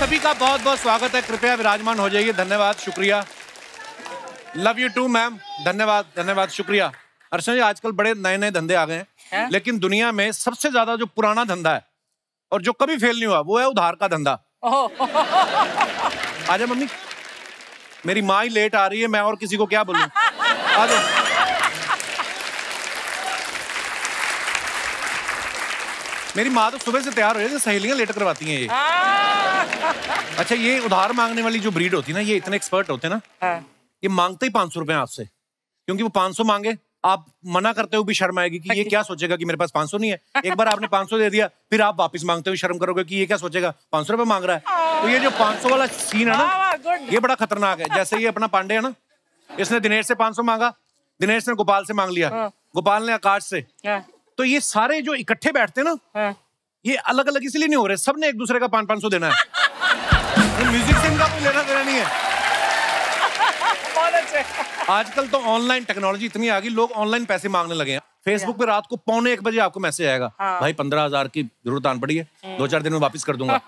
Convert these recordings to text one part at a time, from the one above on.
सभी का बहुत बहुत स्वागत है। कृपया विराजमान हो जाइए। धन्यवाद, शुक्रिया। Love you too ma'am. धन्यवाद धन्यवाद, शुक्रिया। अर्चना जी, आजकल बड़े नए नए धंधे आ गए हैं, लेकिन दुनिया में सबसे ज्यादा जो पुराना धंधा है और जो कभी फेल नहीं हुआ वो है उधार का धंधा। आजा मम्मी, मेरी माँ ही लेट आ रही है, मैं और किसी को क्या बोलूं। आजा। मेरी माँ तो सुबह से तैयार हो रही है, सहेलियां लेट करवाती हैं ये। अच्छा, ये उधार मांगने वाली जो ब्रीड होती है ना, ये इतने एक्सपर्ट होते हैं ना, ये मांगते ही 500 रुपए आपसे, क्योंकि वो 500 मांगे, आप मना करते हुए भी शर्म आएगी कि ये क्या सोचेगा कि मेरे पास 500 नहीं है। एक बार आपने 500 दे दिया, फिर आप वापस मांगते हुए शर्म करोगे कि ये क्या सोचेगा, 500 रुपए मांग रहा है। तो ये जो 500 वाला सीन है ना, ये बड़ा खतरनाक है। जैसे ये अपना पांडे है ना, इसने दिनेश से 500 मांगा, दिनेश ने गोपाल से मांग लिया, गोपाल ने आकाश से। तो ये सारे जो इकट्ठे बैठते हैं ना, ये अलग अलग इसलिए नहीं हो रहे, सबने एक दूसरे का 500-500 देना है। म्यूजिक से इनका कोई लेना देना नहीं है। आजकल तो ऑनलाइन टेक्नोलॉजी इतनी आ गई, लोग ऑनलाइन पैसे मांगने लगे हैं। फेसबुक पे रात को 1:45 बजे आपको मैसेज आएगा, भाई 15,000 की जरूरत आन पड़ी है, 2-4 दिन में वापस कर दूंगा।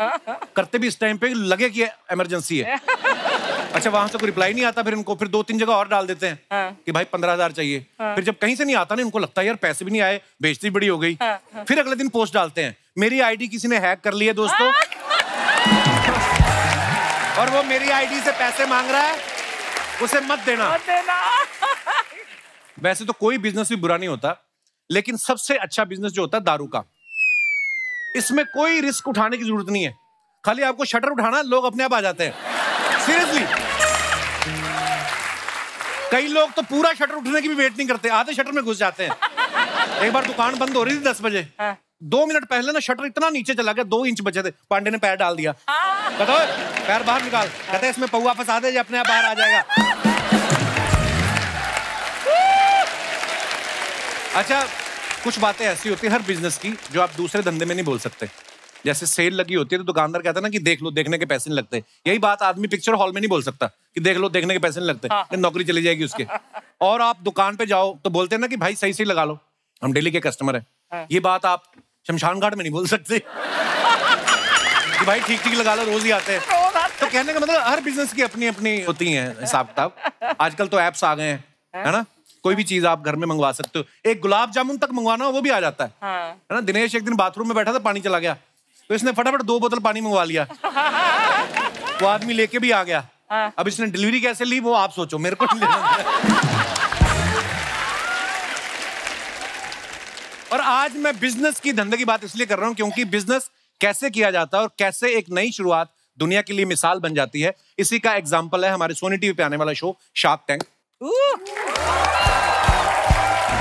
करते भी इस टाइम पे लगे कि इमरजेंसी है। अच्छा, वहां से कोई रिप्लाई नहीं आता, फिर इनको फिर 2-3 जगह और डाल देते हैं कि भाई 15,000 चाहिए। फिर जब कहीं से नहीं आता ना, इनको लगता है यार पैसे भी नहीं आए, बेइज्जती बड़ी हो गई। फिर अगले दिन पोस्ट डालते हैं, मेरी आईडी किसी ने हैक कर ली है दोस्तों, और वो मेरी आईडी से पैसे मांग रहा है, उसे मत देना। वैसे तो कोई बिजनेस भी बुरा नहीं होता, लेकिन सबसे अच्छा बिजनेस जो होता है दारू का। इसमें कोई रिस्क उठाने की जरूरत नहीं है, खाली आपको शटर उठाना, लोग अपने आप आ जाते हैं। सीरियसली, कई लोग तो पूरा शटर उठने की भी वेट नहीं करते, आधे शटर में घुस जाते हैं। एक बार दुकान बंद हो रही थी 10 बजे, 2 मिनट पहले ना शटर इतना नीचे चला गया, 2 इंच बचे थे, पांडे ने पैर डाल दिया। बताओ, पैर बाहर निकाल, कहते हैं इसमें पौवा फंसा दे, अपने आप बाहर आ जाएगा। अच्छा, कुछ बातें ऐसी होती है हर बिजनेस की जो आप दूसरे धंधे में नहीं बोल सकते। जैसे सेल लगी होती है तो दुकानदार कहता है ना कि देख लो, देखने के पैसे नहीं लगते। यही बात आदमी पिक्चर हॉल में नहीं बोल सकता कि देख लो, देखने के पैसे नहीं लगते, नौकरी चली जाएगी उसके। और आप दुकान पे जाओ तो बोलते हैं ना कि भाई सही सही लगा लो, हम डेली के कस्टमर हैं। ये बात आप शमशान घाट में नहीं बोल सकते कि भाई ठीक ठीक लगा लो, रोज ही आते हैं। तो कहने का मतलब हर बिजनेस की अपनी अपनी होती है हिसाब किताब। आजकल तो एप्स आ गए हैं, है ना, कोई भी चीज आप घर में मंगवा सकते हो। एक गुलाब जामुन तक मंगवाना हो वो भी आ जाता है ना। दिनेश एक दिन बाथरूम में बैठा था, पानी चला गया, तो इसने फटाफट 2 बोतल पानी मंगवा लिया। वो आदमी लेके भी आ गया। अब इसने डिलीवरी कैसे ली वो आप सोचो, मेरे को नहीं लेना। और आज मैं बिजनेस की, धंधे की बात इसलिए कर रहा हूं क्योंकि बिजनेस कैसे किया जाता है और कैसे एक नई शुरुआत दुनिया के लिए मिसाल बन जाती है, इसी का एग्जाम्पल है हमारे सोनी टीवी पे आने वाला शो शार्क टैंक।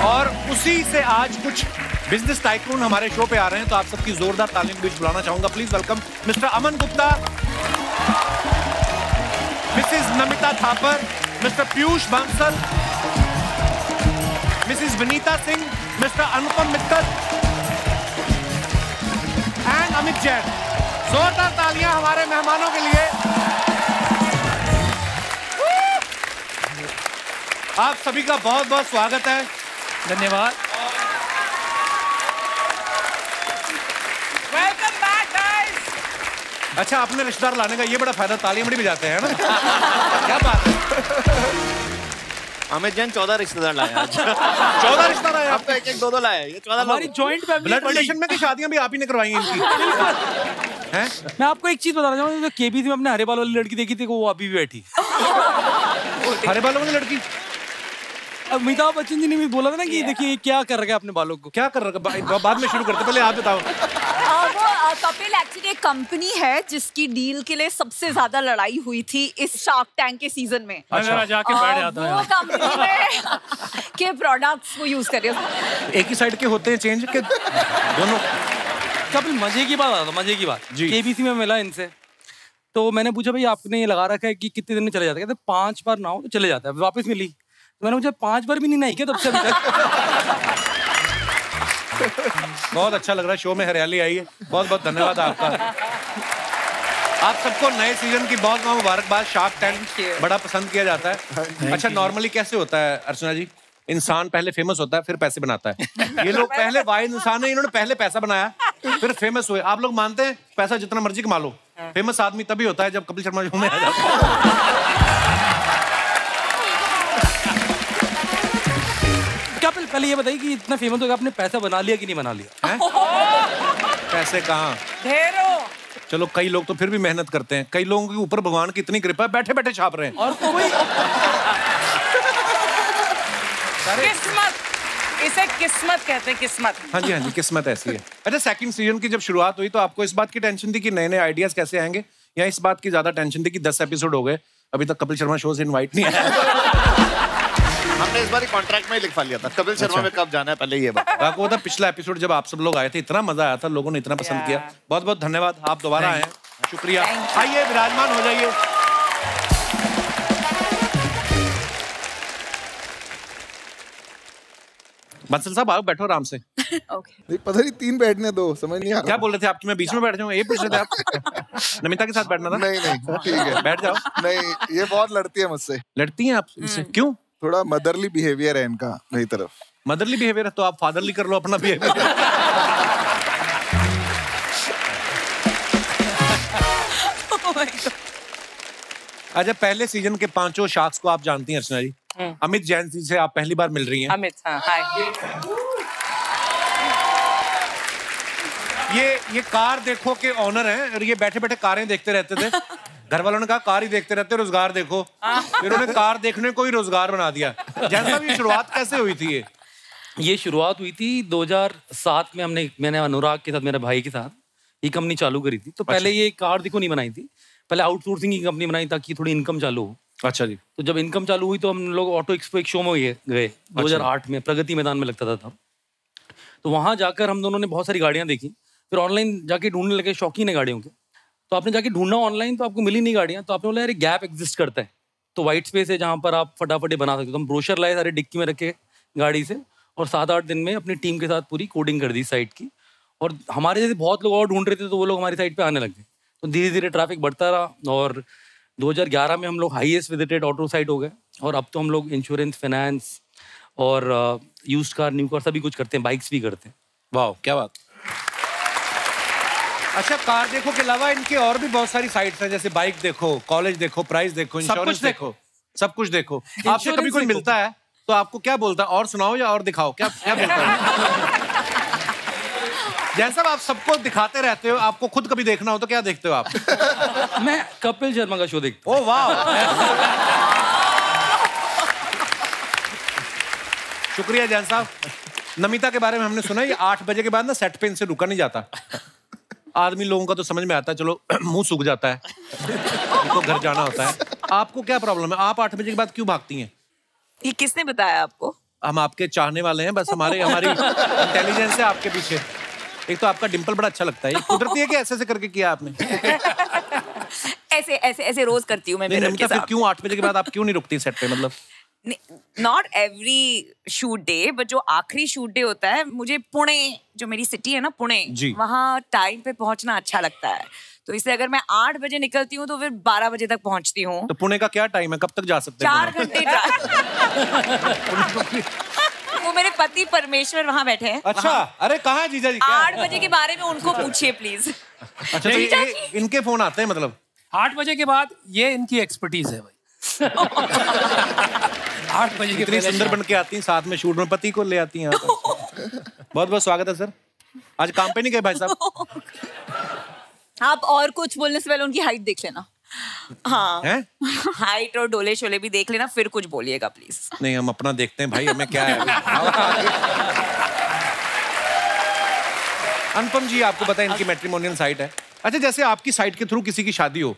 और उसी से आज कुछ बिजनेस टाइकून हमारे शो पे आ रहे हैं, तो आप सबकी जोरदार तालियों के बीच बुलाना चाहूंगा। Please welcome mister Aman Gupta, Mrs Namita Thapar, mister Piyush Bansal, Mrs Vinita Singh, mister Anupam Mittal and Amit Jain. जोरदार तालियां हमारे मेहमानों के लिए। आप सभी का बहुत बहुत स्वागत है। धन्यवाद। Welcome back guys. अच्छा, अपने रिश्तेदार लाने का ये बड़ा फायदा, तालियां बड़ी बजाते हैं ना। क्या बात है। अमित जैन 14 रिश्तेदार लाए आज। 14 रिश्तेदार आए आपका, एक 2-2 लाए, ये 14 हमारी जॉइंट फैमिली। ब्लड रिलेशन में की शादियां भी आप ही ने करवाई हैं इनकी। हैं? मैं आपको एक चीज बताना चाहूंगा, जो केबीसी में अपने हरे बाल वाली लड़की देखी थी, वो अभी भी बैठी। हरे बालों वाली लड़की? अमिताभ बच्चन जी ने भी बोला था ना कि देखिए क्या कर रखा है अपने बालों को। क्या कर रखा है? बाद में शुरू करते, पहले आप बताओ। वो कपिल एक्चुअली एक कंपनी है जिसकी डील के लिए सबसे ज्यादा लड़ाई हुई थी इस शार्क टैंक के सीजन में। अच्छा, जाके बैठ जाता है। वो कंपनी में के प्रोडक्ट्स वो यूज कर रहे हैं। एक ही साइड के होते हैं चेंज के दोनों? कपिल, मजे की बात आता, मजे की बात जी। केबीसी में मिला इनसे, तो मैंने पूछा भाई आपने ये लगा रखा है कि कितने दिन में चले जाता है? कहते 5 बार नहाओ तो चले जाता है। वापस मिली तो मैंने पूछा 5 बार भी नहीं नहाई क्या तब से अभी तक? बहुत अच्छा लग रहा है, शो में हरियाली आई है। बहुत बहुत धन्यवाद आपका। आप सबको नए सीजन की बहुत बहुत मुबारकबाद। शार्क टैंक बड़ा पसंद किया जाता है। अच्छा, नॉर्मली कैसे होता है अर्चना जी? इंसान पहले फेमस होता है, फिर पैसे बनाता है। ये लोग पहले वाहिद इंसान है, इन्होंने पहले पैसा बनाया फिर फेमस हुए। आप लोग मानते हैं पैसा जितना मर्जी कमा लो, फेमस आदमी तभी होता है जब कपिल शर्मा शो में आ जाता है। क्या पहले ये बताइए कि इतना फेमस हो गया, आपने पैसा बना लिया कि नहीं बना लिया? हैं? पैसे कहाँ? ढेरों। चलो कई लोग तो फिर भी मेहनत करते हैं, कई लोगों के ऊपर भगवान की इतनी कृपा है, बैठे बैठे छाप रहे हैं। और कोई किस्मत, इसे किस्मत कहते हैं, किस्मत। हाँ जी, किस्मत ऐसी है। अच्छा, सेकंड सीजन की जब शुरुआत हुई तो आपको इस बात की टेंशन थी कि नए नए आइडियाज कैसे आएंगे, या इस बात की ज्यादा टेंशन थी कि 10 एपिसोड हो गए अभी तक कपिल शर्मा शो से इनवाइट नहीं आया? हमने इस बार कॉन्ट्रैक्ट में ही लिखवा लिया था, कपिल शर्मा में कब जाना है पहले ये बात। आपको पता पिछला एपिसोड जब आप सब लोग आए थे इतना मजा आया था, लोगों ने इतना पसंद किया। बहुत बहुत धन्यवाद, आप दोबारा आए, शुक्रिया। आइए विराजमान हो जाइए। बंसल साहब आओ, बैठो आराम से। नहीं, पता नहीं 3 बैठने दो, समझ नहीं आ रहा। क्या बोल रहे थे आप कि मैं बीच में बैठ जाऊं? ये पूछ रहे थे आप? नमिता के साथ बैठना था? नहीं नहीं, ठीक है, बैठ जाओ। नहीं, ये बहुत लड़ती है मुझसे। लड़ती हैं आप इससे? क्यों? थोड़ा मदरली बिहेवियर है इनका मेरी तरफ। मदरली बिहेवियर है तो आप फादरली कर लो अपना बिहेवियर। अच्छा, पहले सीजन के 5 शार्क्स को आप जानती हैं अर्चना जी? अमित जैन जी से आप पहली बार मिल रही हैं। अमित, हाँ, हाय। ये कार देखो के ऑनर हैं और ये बैठे बैठे कारें देखते रहते थे। घर वालों ने कहा कार ही देखते रहते, रोजगार देखो। फिर उन्होंने कार देखने को ही रोजगार बना दिया। जैसा भी शुरुआत कैसे हुई थी? ये शुरुआत हुई थी 2007 में। मैंने अनुराग के साथ, मेरे भाई के साथ ये कंपनी चालू करी थी। तो पहले ये कार देखो नहीं बनाई थी, पहले आउटसोर्सिंग की कंपनी बनाई ताकि थोड़ी इनकम चालू हो। अच्छा जी। तो जब इनकम चालू हुई तो हम लोग ऑटो एक्सपो एक शो में गए 2008 में, प्रगति मैदान में लगता था तब। तो वहां जाकर हम दोनों ने बहुत सारी गाड़ियां देखी, फिर ऑनलाइन जाके ढूंढने लगे, शौकीन है गाड़ियों के। तो आपने जाके ढूंढना ऑनलाइन तो आपको मिली नहीं गाड़ियां, तो आपने बोला यार गैप एग्जिस्ट करता है, तो व्हाइट स्पेस है जहां पर आप फटाफट बना सकते हो। तो हम ब्रोशर लाए सारे डिक्की में रखे गाड़ी से, और 7-8 दिन में अपनी टीम के साथ पूरी कोडिंग कर दी साइट की। और हमारे जैसे बहुत लोग और ढूंढ रहे थे तो वो लोग हमारी साइट पे आने लगे। तो धीरे धीरे ट्रैफिक बढ़ता रहा और 2011 में हम लोग हाईएस्ट विजिटेड ऑटो साइट हो गए। और अब तो हम लोग इंश्योरेंस, फाइनेंस और यूज्ड कार, न्यू कार सभी कुछ करते हैं, बाइक्स भी करते हैं। वाह, क्या बात। अच्छा, कार देखो के अलावा इनके और भी बहुत सारी साइट्स हैं, जैसे बाइक देखो, कॉलेज देखो, प्राइस देखो, इंश्योरेंस देखो, सब कुछ देखो। आपसे कभी कोई मिलता है तो आपको क्या बोलता है? और सुनाओ या और दिखाओ, क्या क्या बोलता है? जैसा आप सबको दिखाते रहते हो, आपको खुद कभी देखना हो तो क्या देखते हो आप? मैं कपिल शर्मा का शो देखता हूँ। ओह वाह, शुक्रिया जैन साहब। नमिता के बारे में हमने सुना, ये 8 बजे के बाद ना सेट पे इनसे रुका नहीं जाता। आदमी लोगों का तो समझ में आता है, चलो मुंह सूख जाता है, इनको घर जाना होता है। आपको क्या प्रॉब्लम है? आप 8 बजे के बाद क्यों भागती हैं? ये किसने बताया आपको? हम आपके चाहने वाले हैं, बस हमारी इंटेलिजेंस है आपके पीछे। एक तो आपका डिंपल बड़ा अच्छा लगता है, ये कुदरती है कि ऐसे करके किया आपने? ऐसे ऐसे ऐसे रोज करती हूँ मैं मिरर के फिर साथ। क्यों 8 बजे के बाद आप क्यों नहीं रुकती सेट पे? मतलब not every shoot day, but जो आखिरी शूट डे होता है, मुझे पुणे, जो मेरी सिटी है ना पुणे, वहाँ टाइम पे पहुंचना अच्छा लगता है। तो इसलिए अगर मैं 8 बजे निकलती हूँ तो फिर 12 बजे तक पहुंचती हूँ। तो पुणे का क्या टाइम है, कब तक जा सकते हैं? 4 घंटे। वो मेरे पति परमेश्वर वहाँ बैठे हैं। अच्छा, अरे कहाँ है जीजा जी? 8 बजे के बारे में उनको पूछिए प्लीज। अच्छा, तो इनके फोन आते हैं मतलब 8 बजे के बाद? ये इनकी एक्सपर्टीज है भाई। 8 बजे के इतनी सुंदर बन के आती हैं, साथ में शूट में पति को ले आती हैं। बहुत बहुत स्वागत है सर। आज काम पे नहीं गए भाई साहब? आप और कुछ बोलने से पहले उनकी हाइट देख लेना। हाँ, हाइट और डोले शोले भी देख लेना, फिर कुछ बोलिएगा प्लीज। नहीं, हम अपना देखते हैं भाई, हमें क्या है। अनुपम जी, आपको पता है इनकी मैट्रिमोनियल साइट है। अच्छा, जैसे आपकी साइट के थ्रू किसी की शादी हो,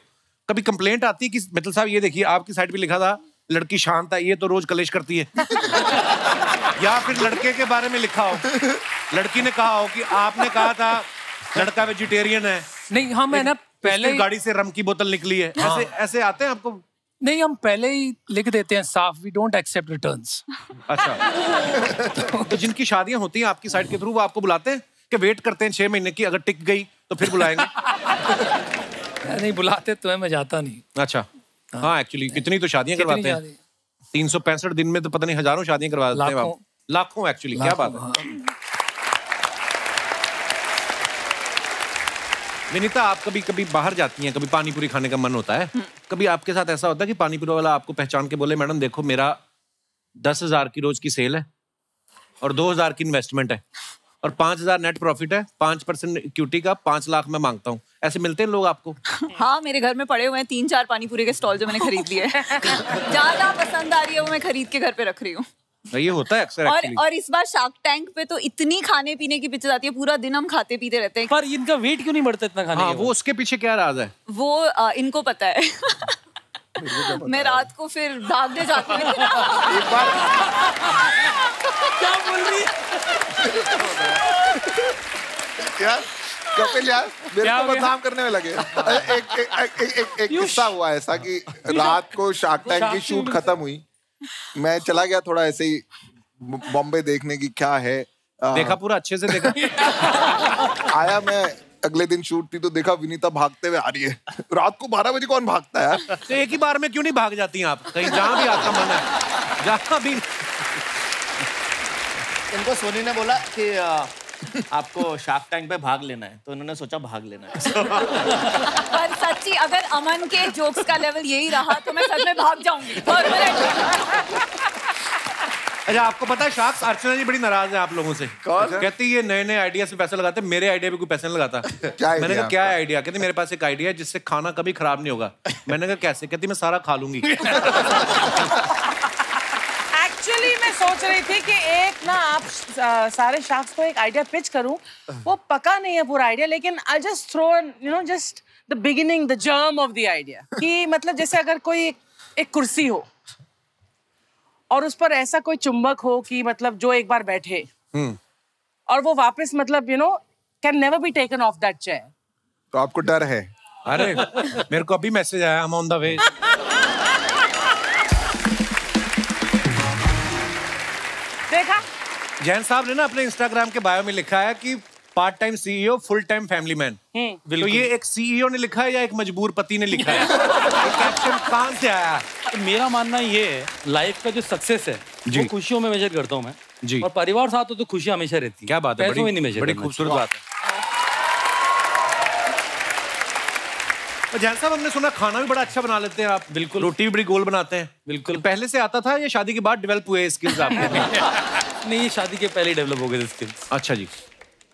कभी कंप्लेंट आती है कि मित्तल साहब ये देखिए आपकी साइट पे लिखा था लड़की शांत है, ये तो रोज कलेश करती है? या फिर लड़के के बारे में लिखा हो, लड़की ने कहा हो कि आपने कहा था लड़का वेजिटेरियन है? नहीं, हम है ना पहले गाड़ी से रम की बोतल निकली है। ऐसे ऐसे आते हैं आपको? नहीं, हम पहले ही लिख देते हैं साफ, वी डोंट एक्सेप्ट रिटर्न्स। अच्छा, तो जिनकी शादियां होती हैं आपकी साइट के थ्रू, वो आपको बुलाते हैं कि वेट करते हैं 6 महीने की, अगर टिक गई तो फिर बुलाएंगे? नहीं बुलाते तो है, मैं जाता नहीं। अच्छा, हाँ, एक्चुअली कितनी तो शादियां करवाते हैं, 365 दिन में तो पता नहीं हजारों शादियां करवा देते हैं, लाखों एक्चुअली। क्या बात है। विनीता, आप कभी कभी बाहर जाती हैं, कभी पानी पूरी खाने का मन होता है, कभी आपके साथ ऐसा होता है कि पानी पूरी वाला आपको पहचान के बोले मैडम देखो मेरा 10,000 की रोज की सेल है और 2,000 की इन्वेस्टमेंट है और 5,000 नेट प्रॉफिट है, 5% इक्विटी का 5 लाख मैं मांगता हूँ, ऐसे मिलते हैं लोग आपको? हाँ, मेरे घर में पड़े हुए हैं 3-4 पानी पूरी के स्टॉल जो मैंने खरीद लिए ज्यादा पसंद आ रही है वो मैं खरीद के घर पे रख रही हूँ। ये होता है अक्सर और इस बार शार्क टैंक पे तो इतनी खाने पीने की पिक्चर आती है, पूरा दिन हम खाते पीते रहते हैं। पर इनका वेट क्यों नहीं बढ़ता इतना खाने हाँ, वो उसके पीछे क्या राज है? वो इनको पता है मैं रात को फिर भागने जाती हूँ एक बार क्या बोल रही है? यार कपिल यार मेरे को बदनाम करने में लगे। एक किस्सा हुआ ऐसा कि रात को शार्क टैंक की शूट खत्म हुई, मैं चला गया थोड़ा ऐसे ही बॉम्बे देखने की क्या है। देखा पूरा अच्छे से देखा? आया मैं अगले दिन शूट थी तो देखा विनीता भागते हुए आ रही है। रात को 12 बजे कौन भागता है यार? तो एक ही बार में क्यों नहीं भाग जाती हैं आप कहीं, जहां भी आपका मन है, जहां भी? इनको सोनी ने बोला कि आपको शार्क टैंक पे भाग लेना है, तो इन्होंने सोचा भाग लेना है। पर सच्ची अगर अमन के जोक्स का लेवल यही रहा तो मैं सच में भाग जाऊंगी। अच्छा, आपको पता है शार्क्स अर्चना जी बड़ी नाराज है आप लोगों से। कहती है ये नए नए आइडिया से पैसा लगाते हैं, मेरे आइडिया पे कोई पैसा नहीं लगाता। मैंने कहा क्या है आइडिया? कहती मेरे पास एक आइडिया है जिससे खाना कभी खराब नहीं होगा। मैंने कहा कैसे? कहती मैं सारा खा लूंगी। एक्चुअली मैं सोच रही थी कि एक ना आप सारे शार्क्स को एक आइडिया पिच करूं, वो पका नहीं है पूरा आइडिया, लेकिन I just throw just the beginning, the germ of the idea. कि मतलब जैसे अगर कोई एक कुर्सी हो और उस पर ऐसा कोई चुंबक हो कि मतलब जो एक बार बैठे और वो वापस मतलब can never be taken of that chair. तो आपको डर है? अरे मेरे को अभी मैसेज आया, हम ऑन द वे। देखा जैन साहब ने ना अपने इंस्टाग्राम के बायो में लिखा है कि part time CEO, full time family man. तो ये एक सीईओ ने लिखा है या एक मजबूर पति ने लिखा है? कैप्शन कहां से आया? तो मेरा मानना ये है, लाइफ का जो सक्सेस है वो खुशियों में मेजर करता हूँ मैं जी। और परिवार साथ हो तो खुशियां हमेशा रहती है। क्या बात है, पैसों में नहीं मेजर बड़ी करना। खूबसूरत बात है। जैन साहब, हमने सुना खाना भी बड़ा अच्छा बना लेते हैं आप। बिल्कुल। रोटी भी बड़ी गोल बनाते हैं। बिल्कुल। पहले से आता था या शादी के बाद डेवलप हुए स्किल्स आपके? नहीं, ये शादी के पहले डेवलप हो गए स्किल्स। अच्छा जी,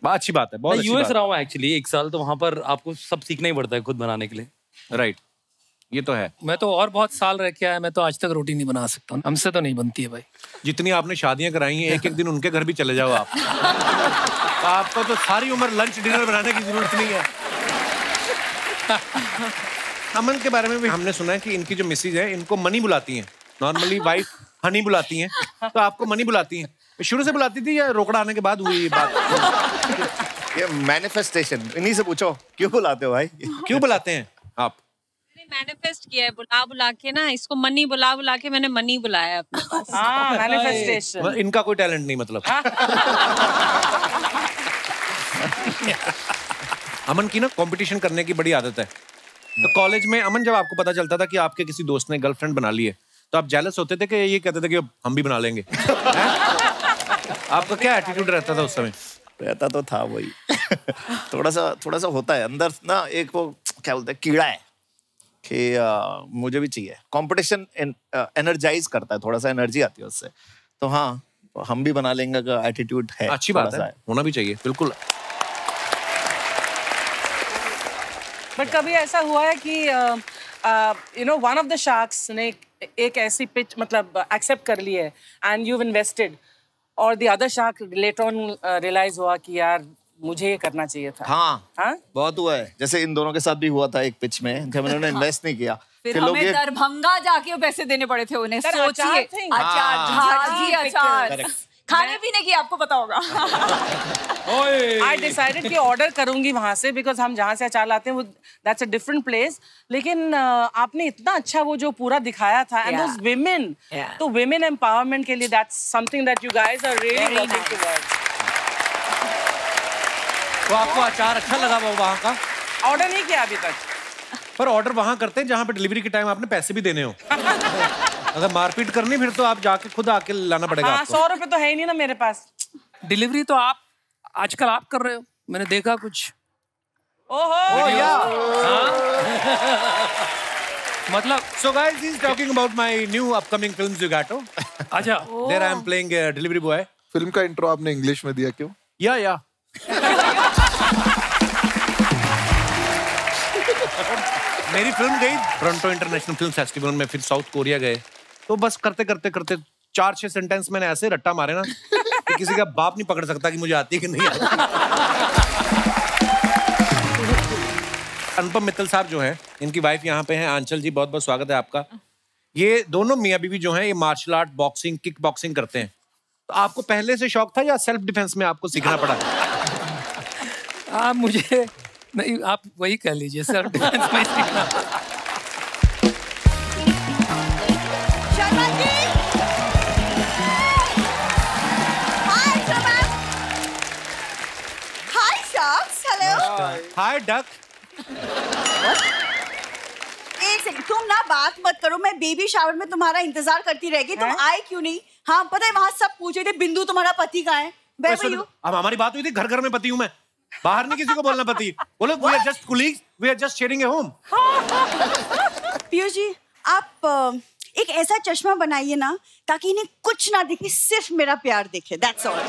बहुत अच्छी बात है। बहुत यूएस रहा हूँ एक्चुअली 1 साल, तो वहाँ पर आपको सब सीखना ही पड़ता है खुद बनाने के लिए। राइट, ये तो है। मैं तो और बहुत साल रह के आया, मैं तो आज तक रोटी नहीं बना सकता हूँ, हमसे तो नहीं बनती है भाई। जितनी आपने शादियां कराई हैं, एक एक दिन उनके घर भी चले जाओ आप। तो आपको तो सारी उम्र लंच डिनर बनाने की जरूरत नहीं है। अमन के बारे में भी हमने सुना है कि इनकी जो मिसेज है इनको मनी बुलाती हैं। नॉर्मली वाइफ हनी बुलाती हैं, तो आपको मनी बुलाती हैं। शुरू से बुलाती थी या रोकड़ा आने के बाद हुई ये बात? ये मैनिफेस्टेशन, इन्हीं से पूछो क्यों बुलाते हो भाई? क्यों बुलाते हैं आप? मैनिफेस्ट किया है, बुला बुला के ना, इसको मनी बुला बुला के मैंने मनी बुलाया अपने पास। हाँ, मैनिफेस्टेशन। इनका कोई टैलेंट नहीं मतलब। अमन की ना कंपटीशन करने की बड़ी आदत है। तो कॉलेज में अमन, जब आपको पता चलता था कि आपके किसी दोस्त ने गर्लफ्रेंड बना ली है, तो आप जेलस होते थे कि ये कहते थे कि हम भी बना लेंगे? आपका क्या एटीट्यूड रहता था उस समय? रहता तो था वही। थोड़ा सा होता है अंदर ना, एक वो क्या बोलते हैं, कीड़ा है कि मुझे भी चाहिए। कंपटीशन एनर्जाइज करता है, थोड़ा सा एनर्जी आती है उससे। तो हाँ, हम भी बना लेंगे का एटीट्यूड है। अच्छी बात है, होना भी चाहिए, बिल्कुल। बट कभी ऐसा हुआ है कि वन ऑफ द शार्क्स ने एक ऐसी पिच मतलब एक्सेप्ट कर ली है एंड यू इन्वेस्टेड, और the other shark later on realise हुआ कि यार मुझे ये करना चाहिए था? हाँ, बहुत हुआ है। जैसे इन दोनों के साथ भी हुआ था एक पिच में, जब उन्होंने इन्वेस्ट नहीं किया, फिर हमें दरभंगा जाके वो पैसे देने पड़े थे उन्हें। सोचिए, अचार खाने पीने की, आपको पता होगा। आई डिसाइडेड कि ऑर्डर करूंगी वहां से, बिकॉज हम जहाँ से अचार लाते हैं वो दैट्स अ डिफरेंट प्लेस। लेकिन आपने इतना अच्छा वो जो पूरा दिखाया था, एंड दोस विमेन, तो विमेन एम्पावरमेंट के लिए that's something that you guys are really working towards. तो आपको अचार अच्छा लगा वो वहाँ का? ऑर्डर नहीं किया अभी तक, पर ऑर्डर वहाँ करते हैं जहाँ पे डिलीवरी के टाइम आपने पैसे भी देने हो। अगर मारपीट करनी फिर तो आप जाके खुद आके लाना पड़ेगा। हाँ, 100 रुपए तो है ही नहीं ना मेरे पास। डिलीवरी तो आप आजकल आप कर रहे हो, मैंने देखा कुछ ओह या मतलब So guys, he's talking about my new upcoming film Zugato. अच्छा There I am playing a delivery boy. Film का इंट्रो आपने इंग्लिश में दिया क्यों? या मेरी फिल्म गई टोरंटो इंटरनेशनल फिल्म फेस्टिवल में, फिर साउथ कोरिया गए, तो बस करते 4-6 सेंटेंस मैंने ऐसे रट्टा मारे ना कि किसी का बाप नहीं पकड़ सकता कि मुझे आती है कि नहीं आती। अनुपम मित्तल साहब जो हैं, इनकी वाइफ यहाँ पे हैं, आंचल जी, बहुत बहुत स्वागत है आपका। ये दोनों मियाँ बीवी जो हैं, ये martial art, boxing, kick boxing करते हैं। तो आपको पहले से शौक था या सेल्फ डिफेंस में आपको सीखना पड़ा? आप मुझे नहीं, आप वही कह लीजिए, सेल्फ डिफेंस में सीखना। हाय डक। एक सेकंड, तुम ना बात मत करो, मैं बेबी शावर में तुम्हारा इंतजार करती रह गई, तुम आए क्यों नहीं? हाँ पता है, वहाँ सब पूछ रहे थे बिंदु तुम्हारा पति कहाँ है? अब हमारी बात हुई थी, घर घर में पति हूँ मैं, बाहर नहीं किसी को बोलना पति। बोलो we are just colleagues, we are just sharing a home. Piyush ji, आप एक ऐसा चश्मा बनाइए ना ताकि इन्हें कुछ ना दिखे, सिर्फ मेरा प्यार दिखे, दैट्स ऑल।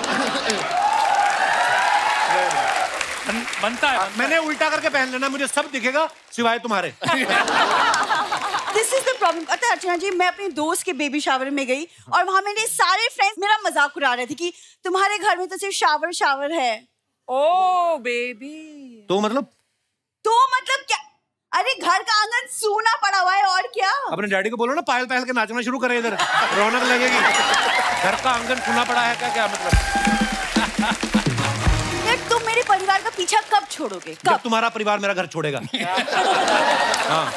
बनता है। मैंने उल्टा करके पहन लेना, मुझे सब दिखेगा सिवाय तुम्हारे। This is the problem. अच्छा अर्चना जी, मैं अपने दोस्त के बेबी शावर में गई और वहां मेरे सारे फ्रेंड्स मेरा मजाक उड़ा रहे थे कि तुम्हारे घर में तो सिर्फ शावर है। ओह बेबी। तो मतलब क्या? अरे घर का आंगन सूना पड़ा हुआ है, और क्या? अपने डैडी को बोलो ना, पायल पहल के नाचना शुरू करे, इधर रौनक लगेगी। घर का आंगन सूना पड़ा है क्या मतलब? तुम मेरे परिवार का पीछा कब छोड़ोगे? कब? जब तुम्हारा परिवार मेरा घर छोड़ेगा। हाँ।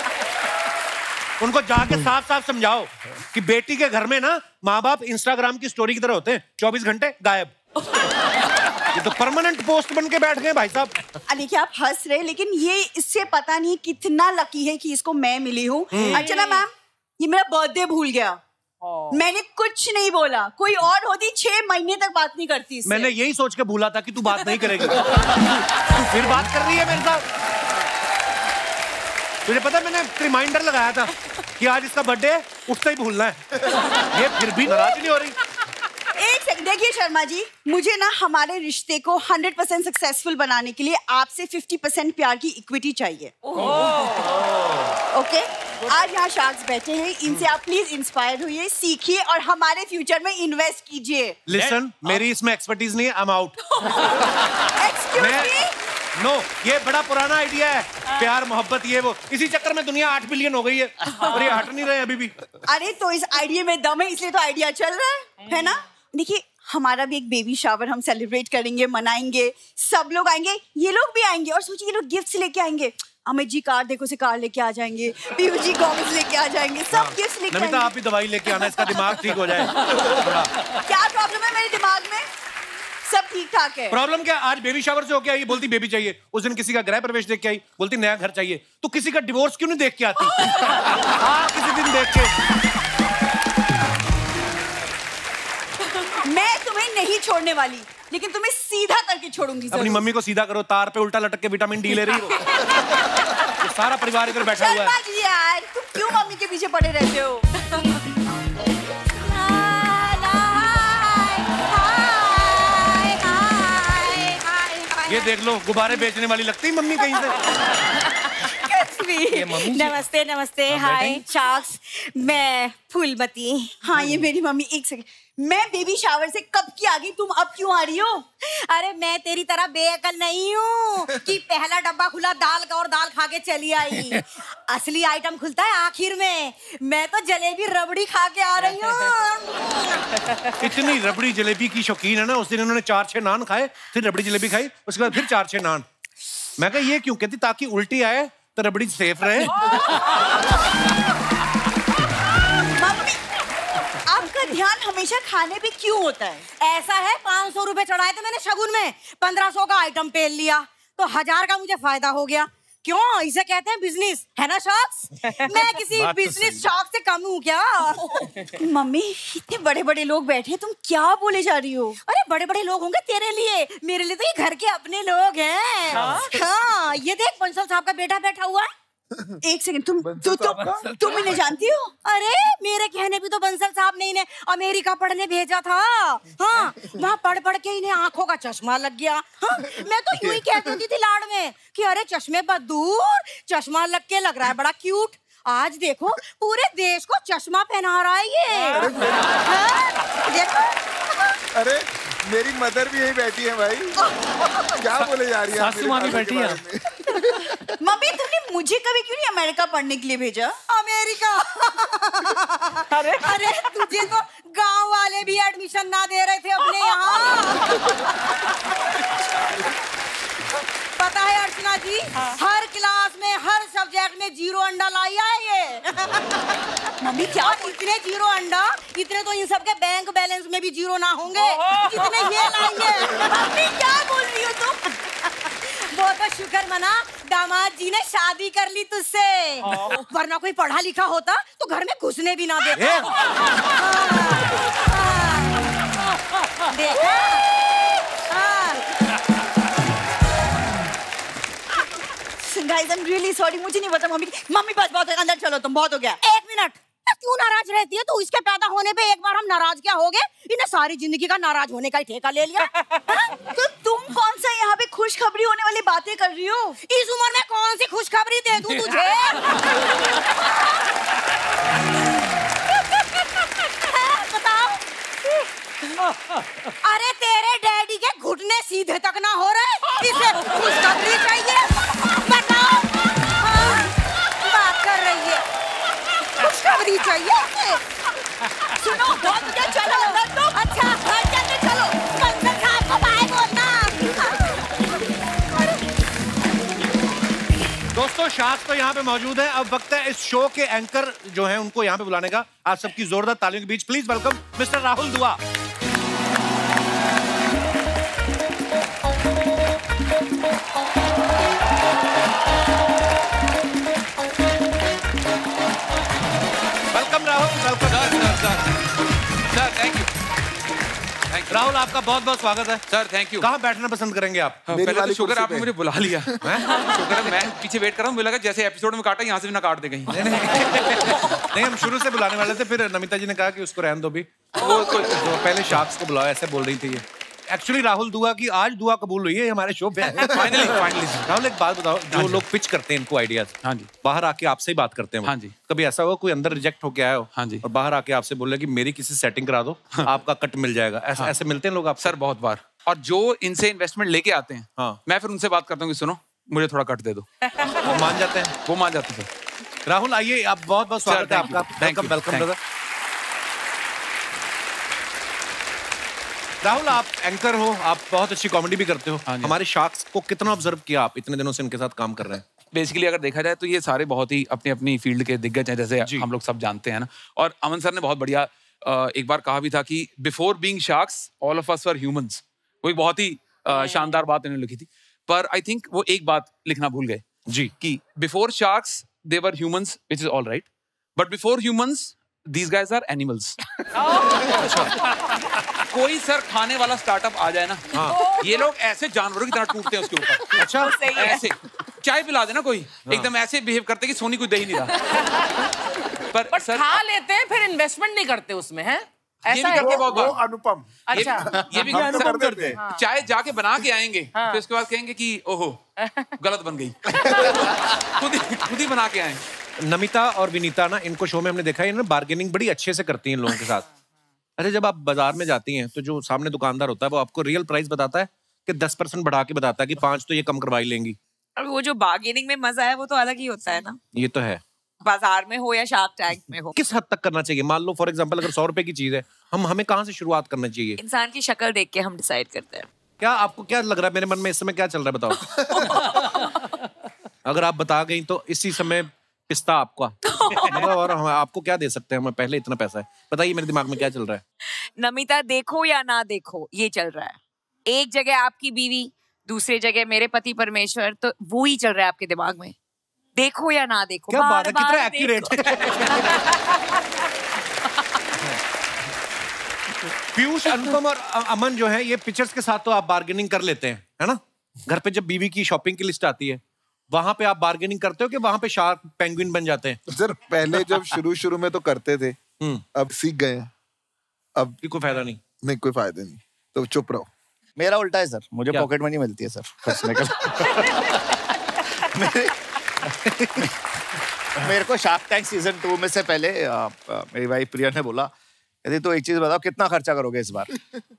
उनको जाके साफ साफ समझाओ कि बेटी के घर में ना माँ बाप इंस्टाग्राम की स्टोरी की तरह होते हैं, 24 घंटे गायब। ये तो परमानेंट पोस्ट बन के बैठ गए भाई साहब। देखिए आप हंस रहे, लेकिन ये इससे पता नहीं कितना लकी है कि इसको मैं मिली हूँ। अर्चना मैम, ये मेरा बर्थडे भूल गया। मैंने कुछ नहीं बोला, कोई और होती 6 महीने तक बात नहीं करती इससे। मैंने यही सोच के भूला था कि तू बात नहीं करेगी। तू फिर बात कर रही है मेरे साथ। तुझे पता है, मैंने रिमाइंडर लगाया था कि आज इसका बर्थडे है, उठते ही भूलना है। ये फिर भी नाराज नहीं हो रही। एक सेकंड, देखिए शर्मा जी, मुझे ना हमारे रिश्ते को 100% सक्सेसफुल बनाने के लिए आपसे 50% प्यार की इक्विटी चाहिए। ओके? आज यहाँ शार्क्स बैठे हैं, इनसे आप प्लीज इंस्पायर होइए, सीखिए और हमारे फ्यूचर में इन्वेस्ट कीजिए। लिसन, मेरी इसमें एक्सपर्टीज नहीं है, I am out. Excuse me? No, ये बड़ा पुराना आइडिया है, प्यार मोहब्बत ये वो, इसी चक्कर में दुनिया 8 बिलियन हो गई है और ये हट नहीं रहे अभी भी। अरे तो इस आइडिया में दम है, इसलिए तो आइडिया चल रहा है ना? देखिए हमारा भी एक बेबी शावर हम सेलिब्रेट करेंगे, मनाएंगे, सब लोग आएंगे, ये लोग भी आएंगे, और सोचिए ये लोग गिफ्ट्स लेके आएंगे। अमित जी कार देखो से कार लेके आ जाएंगे, पीयू जी गॉगल्स लेके आ जाएंगे, सब गिफ्ट्स लेके आएंगे। नमिता आप भी दवाई लेके आना, इसका दिमाग ठीक हो जाए। क्या प्रॉब्लम है मेरे दिमाग में? सब ठीक ठाक है। प्रॉब्लम क्या? आज बेबी शावर से होके आई, बोलती बेबी चाहिए। उस दिन किसी का गृह प्रवेश देख के आई, बोलती नया घर चाहिए। तो किसी का डिवोर्स क्यों नहीं देख के आती? किसी दिन देख के। मैं तुम्हें नहीं छोड़ने वाली, लेकिन तुम्हें सीधा करके छोड़ूंगी। अपनी मम्मी को सीधा करो, तार पे उल्टा लटक के विटामिन डी ले रही हो। तो सारा परिवार इधर बैठा हुआ है। जी यार, तुम क्यों मम्मी के पीछे पड़े रहते हो? ये देख लो, गुब्बारे बेचने वाली लगती है मम्मी कहीं से। नमस्ते नमस्ते, हाय शार्क्स, मैं फूलमती। हाँ ये मेरी मम्मी। एक सेकंड, मैं बेबी शावर से कब की आ गई, तुम अब क्यों आ रही हो? अरे मैं तेरी तरह बेअकल नहीं हूँ कि पहला डब्बा खुला दाल का और दाल खा के चली आई। असली आइटम खुलता है आखिर में। मैं तो जलेबी रबड़ी खा के आ रही हूँ। इतनी रबड़ी जलेबी की शौकीन है ना, उस दिन उन्होंने 4-6 नान खाए, फिर रबड़ी जलेबी खाई, उसके बाद फिर 4-6 नान। मैं कहा ये क्यों? कहती ताकि उल्टी आए तो रबड़ी सेफ रहे। मम्मी, आपका ध्यान हमेशा खाने पे क्यों होता है? ऐसा है, 500 रुपए चढ़ाए थे मैंने शगुन में, 1500 का आइटम पेल लिया तो 1000 का मुझे फायदा हो गया। क्यों, इसे कहते हैं बिजनेस, है ना शॉक्स? मैं किसी बिजनेस शॉक से कम हूँ क्या? मम्मी इतने बड़े बड़े लोग बैठे, तुम क्या बोले जा रही हो? अरे बड़े बड़े लोग होंगे तेरे लिए, मेरे लिए तो ये घर के अपने लोग हैं। हाँ, ये देख बंसल साहब का बेटा बैठा हुआ है। एक सेकंड, तुम इन्हें जानती हो? अरे मेरे कहने पे तो बंसल साहब ने इन्हें अमेरिका पढ़ने भेजा था। हाँ, वहाँ पढ़ पढ़ के इन्हें आंखों का चश्मा लग गया। हाँ, मैं तो यूं ही कहती थी लाड़ में कि अरे चश्मे पर दूर, चश्मा लग के लग रहा है बड़ा क्यूट। आज देखो पूरे देश को चश्मा पहना रहा है ये। देखो, अरे मेरी मदर भी यही बैठी है भाई। क्या बोले जा रही है? सासू माँ भी बैठी है। मम्मी तुमने मुझे कभी क्यों नहीं अमेरिका पढ़ने के लिए भेजा? अमेरिका? अरे तुझे तो गांव वाले भी एडमिशन ना दे रहे थे अपने यहाँ। पता है अर्चना जी, हर क्लास में हर सब्जेक्ट में 0 अंडा लाई है ये। मम्मी क्या? इतने 0 अंडा, इतने तो इन सब के बैंक बैलेंस में भी 0 ना होंगे जितने ये लाई है। मम्मी क्या बोल रही हो तुम? वो तो शुक्र मना दामाद जी ने शादी कर ली तुझसे, वरना कोई पढ़ा लिखा होता तो घर में घुसने भी ना देता। देखा? Guys, I'm really sorry, मुझे नहीं पता मम्मी। मम्मी बस बहुत है, अंदर चलो तुम, बहुत हो गया। 1 मिनट, क्यों नाराज रहती है तू? इसके पैदा होने पे एक बार हम नाराज क्या हो गए? इन्हें सारी जिंदगी का नाराज होने का ही ठेका ले लिया। तो तुम कौन सा यहाँ पे खुशखबरी होने वाली बातें कर रही हो? इस उम्र में कौन सी खुशखबरी दे दूं तुझे? बताओ। अरे तेरे डैडी के घुटने सीधे तक ना हो रहे, इसे खुशखबरी चाहिए? बताओ। हाँ, बात कर रही है, खुशखबरी चाहिए? सुनो, बहुत हो गया, चलो अंदर तो। अच्छा, घर चलते चलो, बंसल साहब को बाय बोलना। दोस्तों शार्क तो यहाँ पे मौजूद है। अब वक्त है इस शो के एंकर जो हैं उनको यहाँ पे बुलाने का। आप सबकी जोरदार तालियों के बीच प्लीज वेलकम मिस्टर राहुल दुआ। Welcome Rahul, welcome. Sir thank you. Rahul आपका बहुत बहुत स्वागत है। Sir thank you. कहाँ बैठना पसंद करेंगे आप? पहले तो शुक्र आपने मुझे बुला लिया। शुक्र है, मैं पीछे वेट कर रहा हूँ, मुझे लगा जैसे एपिसोड में काटा यहाँ से भी ना काट दे कहीं। नहीं हम शुरू से बुलाने वाले थे, फिर नमिता जी ने कहा कि उसको रहने दो भी, वो तो पहले शार्क्स को बुलाओ, ऐसे बोल रही थी ये। एक्चुअली राहुल दुआ की आज दुआ कबूल हुई है हमारे शो पे। फाइनली राहुल एक बात बताओ, जो लोग पिच करते हैं इनको आइडियाज, हाँ जी, बाहर आके आपसे ही बात करते हैं, हाँ जी, कभी ऐसा हुआ कोई अंदर रिजेक्ट होके आया हो, हाँ जी, और बाहर आके आपसे बोले कि मेरी किसी सेटिंग करा दो, आपका कट मिल जाएगा, ऐसे ऐसे मिलते हैं लोग आप? सर बहुत बार, और जो इनसे इन्वेस्टमेंट लेके आते हैं, हाँ, मैं फिर उनसे बात करता हूँ कि सुनो मुझे थोड़ा कट दे दो, वो मान जाते हैं? वो मान जाते हैं सर। राहुल आइए, आप बहुत बहुत स्वागत है आपका। Welcome welcome brother. राहुल आप एंकर हो, आप बहुत अच्छी कॉमेडी भी करते हो, हमारे शार्क्स को कितना ऑब्जर्व किया आप इतने दिनों से इनके साथ काम कर रहे हैं? बेसिकली अगर देखा जाए तो ये सारे बहुत ही अपनी अपनी फील्ड के दिग्गज हैं, जैसे हम लोग सब जानते हैं ना। और अमन सर ने बहुत बढ़िया एक बार कहा भी था कि before being sharks all of us were humans. वो एक बहुत ही शानदार बात इन्होंने लिखी थी, पर आई थिंक वो एक बात लिखना भूल गए जी, कि before sharks they were humans which is all right, but before humans these guys are animals। कोई सर खाने वाला स्टार्टअप आ जाए ना, ये लोग ऐसे जानवरों की तरह टूटते हैं उसके ऊपर। अच्छा, ऐसे चाय पिला देना कोई, एकदम ऐसे बिहेव करते कि सोनी कोई दे ही नहीं रहा। पर सर खा लेते हैं, फिर इन्वेस्टमेंट नहीं करते उसमें, है ये भी करते बहुत बार। अनुपम, अच्छा, ये भी करते हैं। चाय जाके बना के आएंगे, फिर उसके बाद कहेंगे कि ओहो गलत बन गई। खुद ही बना के आए। नमिता और विनीता ना, इनको शो में हमने देखा है ना, बार्गेनिंग बड़ी अच्छे से करती हैं लोगों के साथ। अरे जब आप बाजार में जाती हैं तो जो सामने दुकानदार होता है वो आपको रियल प्राइस बताता है कि 10% बढ़ा के बताता है कि 5 तो ये कम करवा ही लेंगी। अब वो जो बार्गेनिंग में मजा है वो तो अलग ही होता है ना, ये तो है, बाजार में हो या शार्क टैंक में हो। किस हद तक करना चाहिए? मान लो फॉर एग्जांपल अगर 100 रुपए की चीज है, हमें कहाँ से शुरुआत करना चाहिए? इंसान की शक्ल देख के हम डिसाइड करते हैं। क्या आपको क्या लग रहा है? मेरे मन में इस समय क्या चल रहा है बताओ। अगर आप बता गई तो इसी समय पिस्ता आपका मतलब, और हम आपको क्या दे सकते हैं? हमें पहले इतना पैसा है, बताइए मेरे दिमाग में क्या चल रहा है। नमिता देखो या ना देखो ये चल रहा है। एक जगह आपकी बीवी दूसरी जगह मेरे पति परमेश्वर, तो वो ही चल रहा है आपके दिमाग में, देखो या ना देखो। क्या बात है, कितना एक्यूरेट। पीयूष, अनुपम और अमन जो है, ये पिक्चर्स के साथ तो आप बार्गेनिंग कर लेते हैं, है ना? घर पे जब बीवी की शॉपिंग की लिस्ट आती है, वहां पे आप बार्गेनिंग करते हो कि वहां पे शार्क पेंगुइन बन जाते हैं? सर पहले जब शुरू में तो करते थे, अब सीख गए हैं, अब कोई फायदा नहीं, कोई फायदा नहीं, तो चुप रहो। मेरा उल्टा है सर, मुझे पॉकेट मनी मिलती है सर खर्चने का। मेरे को शार्क टैंक सीजन 2 में से पहले मेरी वाइफ प्रिया ने बोला, यदि तो एक चीज बताओ कितना खर्चा करोगे इस बार?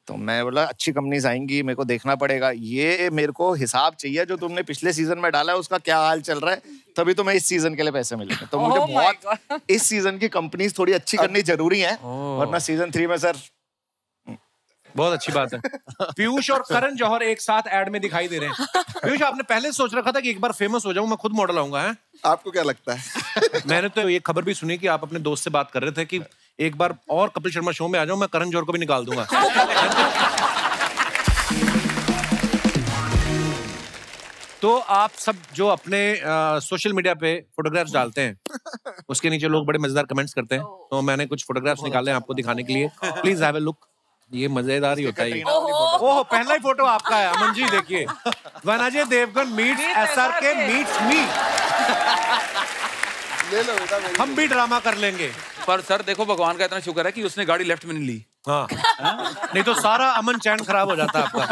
तो मैं बोला अच्छी कंपनीज आएंगी, मेरे को देखना पड़ेगा, ये मेरे को हिसाब चाहिए जो तुमने पिछले सीजन में डाला है उसका क्या हाल चल रहा है, तभी तुम्हें इस सीजन के लिए पैसे मिलेंगे। तो मुझे बहुत इस सीजन की कंपनीज थोड़ी अच्छी करनी जरूरी है, वरना सीजन 3 में सर। बहुत अच्छी बात है। पीयूष और करण जौहर एक साथ एड में दिखाई दे रहे हैं। पीयूष, आपने पहले सोच रखा था कि एक बार फेमस हो जाऊं, मैं खुद मॉडल आऊंगा, है? आपको क्या लगता है? मैंने तो ये खबर भी सुनी कि आप अपने दोस्त से बात कर रहे थे कि एक बार और कपिल शर्मा शो में आ जाऊं, मैं करण जौहर को भी निकाल दूंगा। तो आप सब जो अपने सोशल मीडिया पे फोटोग्राफ्स डालते हैं, उसके नीचे लोग बड़े मजेदार कमेंट्स करते हैं, तो मैंने कुछ फोटोग्राफ्स निकाले हैं आपको दिखाने के लिए। Please have a look. ये मजेदार ही होता है। ओह, पहला ही फोटो आपका है अमन जी, देखिए। When Ajay Devgan meets SRK meets me. ले लो बेटा, हम भी ड्रामा कर लेंगे। पर सर देखो, भगवान का इतना शुक्र है कि उसने गाड़ी लेफ्ट में नहीं ली। हाँ, नहीं तो सारा अमन चैन खराब हो जाता आपका।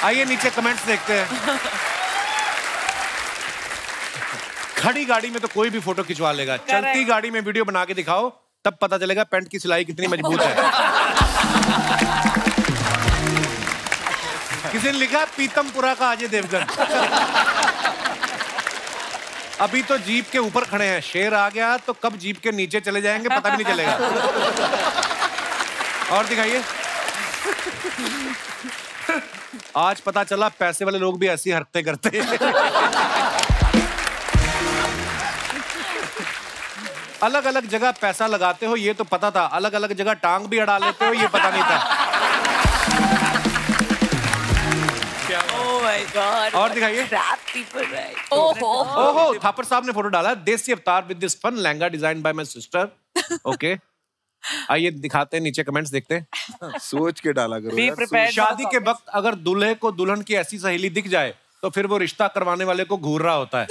आइए नीचे कमेंट्स देखते हैं। खड़ी गाड़ी में तो कोई भी फोटो खिंचवा लेगा, चलती गाड़ी में वीडियो बना के दिखाओ, तब पता चलेगा पैंट की सिलाई कितनी मजबूत है। किसी ने लिखा पीतमपुरा का अजय देवगन। अभी तो जीप के ऊपर खड़े हैं, शेर आ गया तो कब जीप के नीचे चले जाएंगे पता भी नहीं चलेगा। और दिखाइए। आज पता चला पैसे वाले लोग भी ऐसी हरकतें करते हैं। अलग अलग जगह पैसा लगाते हो ये तो पता था, अलग अलग जगह टांग भी अड़ा लेते हो ये पता नहीं था। Oh my God, और दिखाइए। ओहो, थापर साहब ने फोटो डाला, desi avatar with this fun lehenga design by my sister. Okay, आइए दिखाते हैं, नीचे कमेंट्स देखते हैं। सोच के डाला करो यार। शादी के वक्त अगर दूल्हे को दुल्हन की ऐसी सहेली दिख जाए तो फिर वो रिश्ता करवाने वाले को घूर रहा होता है।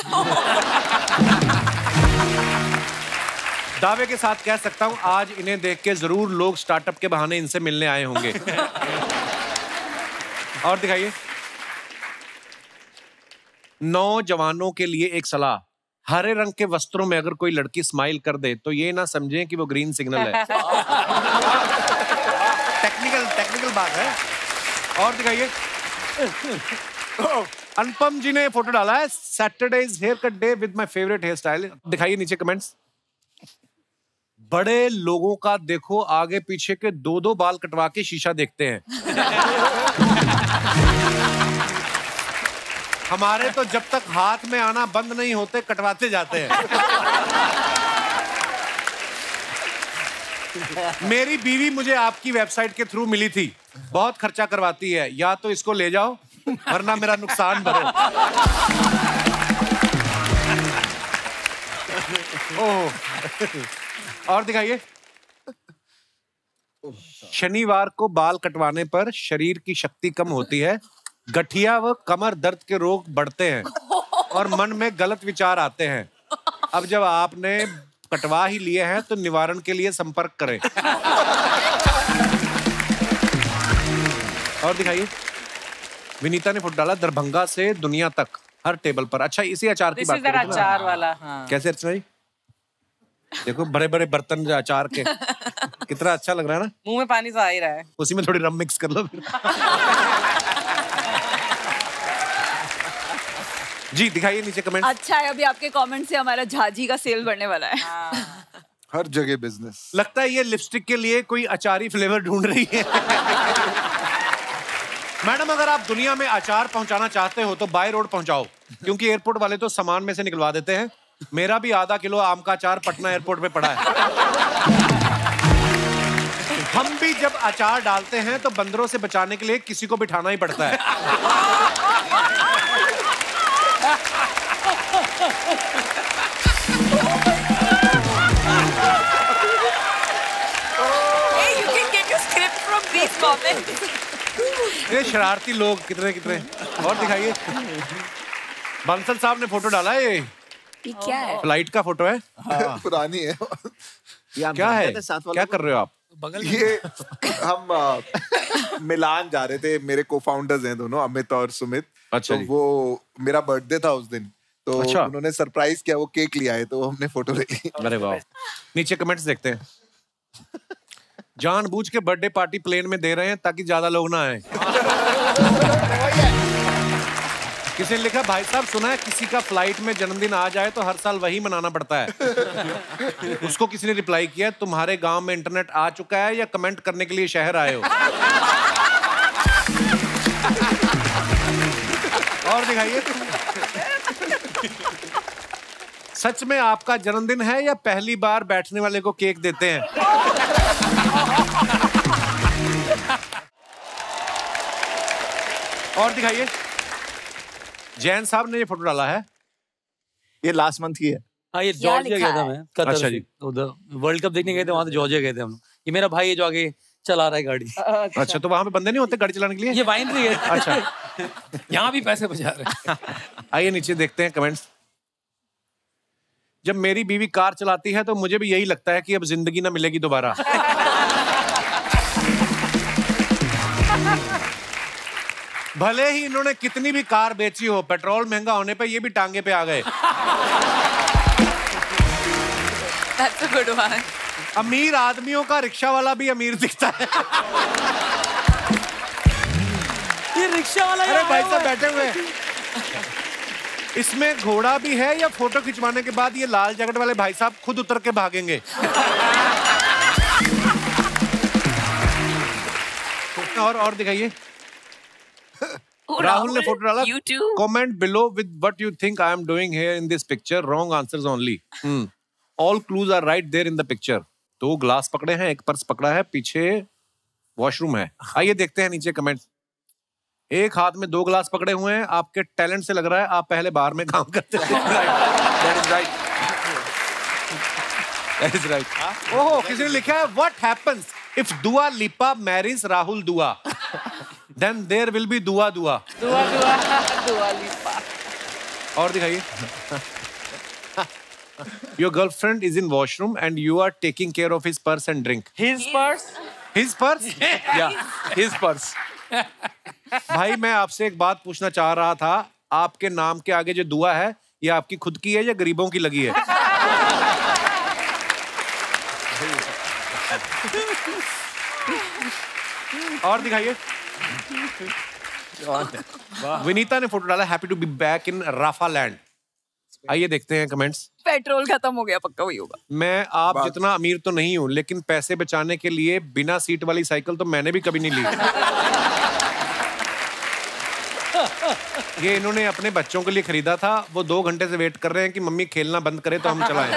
दावे के साथ कह सकता हूं आज इन्हें देख के जरूर लोग स्टार्टअप के बहाने इनसे मिलने आए होंगे। और दिखाइए। नौजवानों के लिए एक सलाह, हरे रंग के वस्त्रों में अगर कोई लड़की स्माइल कर दे तो ये ना समझें कि वो ग्रीन सिग्नल है। टेक्निकल बात है। और दिखाइए। अनुपम जी ने फोटो डाला है, Saturday is haircut day with my favourite hairstyle. दिखाइए नीचे कमेंट्स। बड़े लोगों का देखो आगे पीछे के 2-2 बाल कटवा के शीशा देखते हैं। हमारे तो जब तक हाथ में आना बंद नहीं होते कटवाते जाते हैं। मेरी बीवी मुझे आपकी वेबसाइट के थ्रू मिली थी, बहुत खर्चा करवाती है, या तो इसको ले जाओ वरना मेरा नुकसान भरो। ओह, और दिखाइए। शनिवार को बाल कटवाने पर शरीर की शक्ति कम होती है, गठिया व कमर दर्द के रोग बढ़ते हैं और मन में गलत विचार आते हैं। अब जब आपने कटवा ही लिए हैं तो निवारण के लिए संपर्क करें। और दिखाइए। विनीता ने फोटो डाला, दरभंगा से दुनिया तक हर टेबल पर। अच्छा, इसी अचार की बात करें। अचार वाला, हाँ। कैसे अर्चना जी? देखो बड़े बड़े बर्तन अचार के, कितना अच्छा लग रहा है ना। मुंह में पानी तो आ ही रहा है। उसी में थोड़ी रम मिक्स कर लो फिर। जी दिखाइए नीचे कमेंट। अच्छा है, अभी आपके कमेंट से हमारा झाजी का सेल बढ़ने वाला है। हर जगह बिजनेस। लगता है ये लिपस्टिक के लिए कोई अचारी फ्लेवर ढूंढ रही है। मैडम, अगर आप दुनिया में अचार पहुंचाना चाहते हो तो बाय रोड पहुंचाओ, क्योंकि एयरपोर्ट वाले तो सामान में से निकलवा देते हैं। मेरा भी आधा किलो आम का अचार पटना एयरपोर्ट पे पड़ा है। हम भी जब अचार डालते हैं तो बंदरों से बचाने के लिए किसी को बिठाना ही पड़ता है। Hey, you can get your script from these comments. ये शरारती लोग कितने कितने। और दिखाइए, बंसल साहब ने फोटो डाला है। ये क्या है? फ्लाइट का फोटो है। पुरानी है। क्या है? क्या कर रहे हो आप? ये हम मिलान जा रहे थे, मेरे को फाउंडर्स हैं दोनों, अमित और सुमित। अच्छा तो वो मेरा बर्थडे था उस दिन, तो अच्छा। उन्होंने सरप्राइज किया, वो केक लिया है, तो हमने फोटो ले ली। अरे वाह। नीचे कमेंट्स देखते हैं। जानबूझ के बर्थडे पार्टी प्लेन में दे रहे हैं ताकि ज्यादा लोग ना आए। किसी ने लिखा, भाई साहब सुना है किसी का फ्लाइट में जन्मदिन आ जाए तो हर साल वही मनाना पड़ता है। उसको किसी ने रिप्लाई किया, तुम्हारे गांव में इंटरनेट आ चुका है या कमेंट करने के लिए शहर आए हो? और दिखाइए, सच में आपका जन्मदिन है या पहली बार बैठने वाले को केक देते हैं? और दिखाइए, जैन साहब ने ये फोटो डाला है। ये लास्ट मंथ की है। हाँ, ये जॉर्जिया गया था मैं, कतर अच्छा से। जी। उधर वर्ल्ड कप देखने गए थे, वहां से जॉर्जिया गए थे हम लोग। ये मेरा भाई है जो आगे चला रहा है गाड़ी। अच्छा, तो वहां पे बंदे नहीं होते गाड़ी चलाने के लिए? ये वाइनरी है। अच्छा, यहाँ भी पैसे बचा रहे। आइए नीचे देखते हैं कमेंट्स। जब मेरी बीवी कार चलाती है तो मुझे भी यही लगता है कि अब जिंदगी ना मिलेगी दोबारा। भले ही इन्होंने कितनी भी कार बेची हो, पेट्रोल महंगा होने पे ये भी टांगे पे आ गए। That's a good one. अमीर आदमियों का रिक्शा वाला भी अमीर दिखता है। ये रिक्शा वाला। अरे भाई साहब बैठे हुए हैं। इसमें घोड़ा भी है या फोटो खिंचवाने के बाद ये लाल जैकेट वाले भाई साहब खुद उतर के भागेंगे? और दिखाइए, राहुल ने फोटो डाला, comment below with what you think I am doing here in this picture, wrong answers only. All clues are right there in the picture. 2 glass पकड़े हैं, एक पर्स पकड़ा है, पीछे वॉशरूम है। आइए देखते हैं नीचे कमेंट। एक हाथ में 2 ग्लास पकड़े हुए हैं, आपके टैलेंट से लग रहा है आप पहले बार में काम करते थे। That is right. ओहो, किसी ने लिखा है, what happens if Dua Lipa marries Rahul Dua? Then there will be Dua Dua. Dua Lipa. और दिखाइए, your girlfriend is in washroom and you are taking care of his purse and drink. His purse? His purse? Yeah, his purse. भाई मैं आपसे एक बात पूछना चाह रहा था, आपके नाम के आगे जो दुआ है ये आपकी खुद की है या गरीबों की लगी है? और दिखाइए, विनीता ने फोटो डाला, happy to be back in Rafaland. आइए देखते हैं कमेंट्स। पेट्रोल खत्म हो गया, पक्का वही होगा। मैं आप जितना अमीर तो नहीं हूं, लेकिन पैसे बचाने के लिए बिना सीट वाली साइकिल तो मैंने भी कभी नहीं ली। ये इन्होंने अपने बच्चों के लिए खरीदा था, वो 2 घंटे से वेट कर रहे हैं कि मम्मी खेलना बंद करे तो हम चलाएं।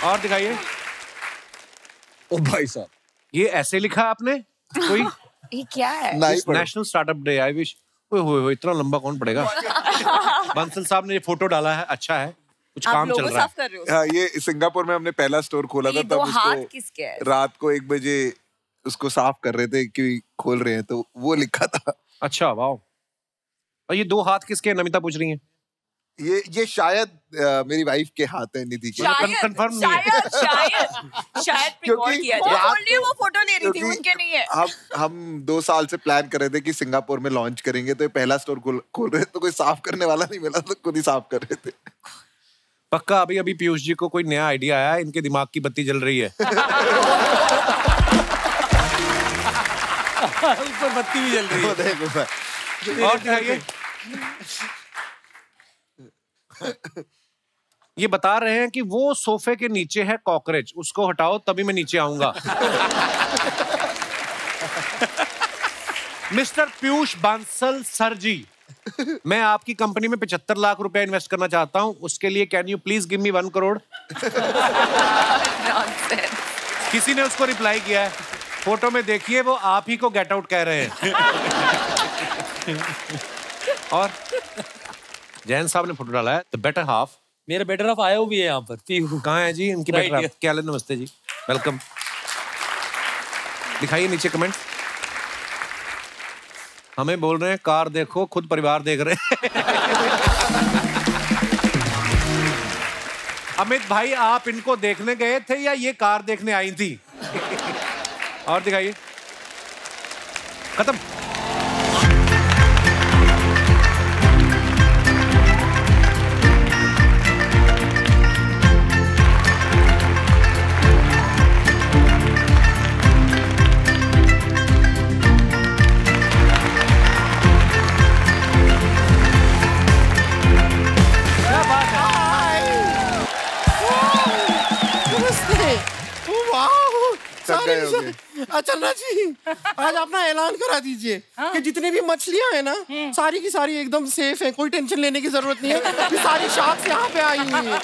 और दिखाइए, ओ भाई साहब, ये ऐसे लिखा आपने कोई? ये क्या है? National startup day, I wish. ओए इतना लंबा कौन पड़ेगा? बंसल साहब ने ये फोटो डाला है, अच्छा है, कुछ काम चल रहा है। हाँ, ये सिंगापुर में हमने पहला स्टोर खोला था, तब उसको रात को 1 बजे उसको साफ कर रहे थे कि खोल रहे हैं, तो वो लिखा था। अच्छा, वाह। और ये 2 हाथ किसके? नमिता पूछ रही है। ये शायद मेरी वाइफ के हाथ है, निधि के। कंफर्म नहीं है। शायद क्योंकि वो फोटो ले रही थी, उनके नहीं है। हम 2 साल से प्लान कर रहे थे कि सिंगापुर में लॉन्च करेंगे, तो ये पहला स्टोर खोल रहे, तो कोई साफ करने वाला नहीं मिला, तो खुद ही साफ कर रहे थे। पक्का अभी पीयूष जी को कोई नया आइडिया आया है, इनके दिमाग की बत्ती जल रही है। ऊपर बत्ती भी जल रही है। और दिखाइए, ये बता रहे हैं कि वो सोफे के नीचे है कॉकरोच, उसको हटाओ तभी मैं नीचे आऊंगा। मिस्टर पीयूष बांसल सर जी, मैं आपकी कंपनी में 75 लाख रुपए इन्वेस्ट करना चाहता हूं, उसके लिए can you please give me 1 crore? किसी ने उसको रिप्लाई किया है, फोटो में देखिए वो आप ही को गेट आउट कह रहे हैं। और जैन साहब ने फोटो डाला है द बेटर हाफ। मेरा बेटर हाफ आया भी है यहाँ पर। कहाँ है जी इनकी बेटर हाफ? क्या हाल, नमस्ते जी, वेलकम। दिखाइए नीचे कमेंट। हमें बोल रहे हैं कार देखो, खुद परिवार देख रहे हैं। अमित भाई आप इनको देखने गए थे या ये कार देखने आई थी? और दिखाइए, खत्म। अचन्ना जी, आज अपना ऐलान करा दीजिए कि जितनी भी मछलियां हैं ना, सारी की सारी एकदम सेफ है, कोई टेंशन लेने की जरूरत नहीं है। कि सारी शार्क्स यहाँ पे आई हुई है।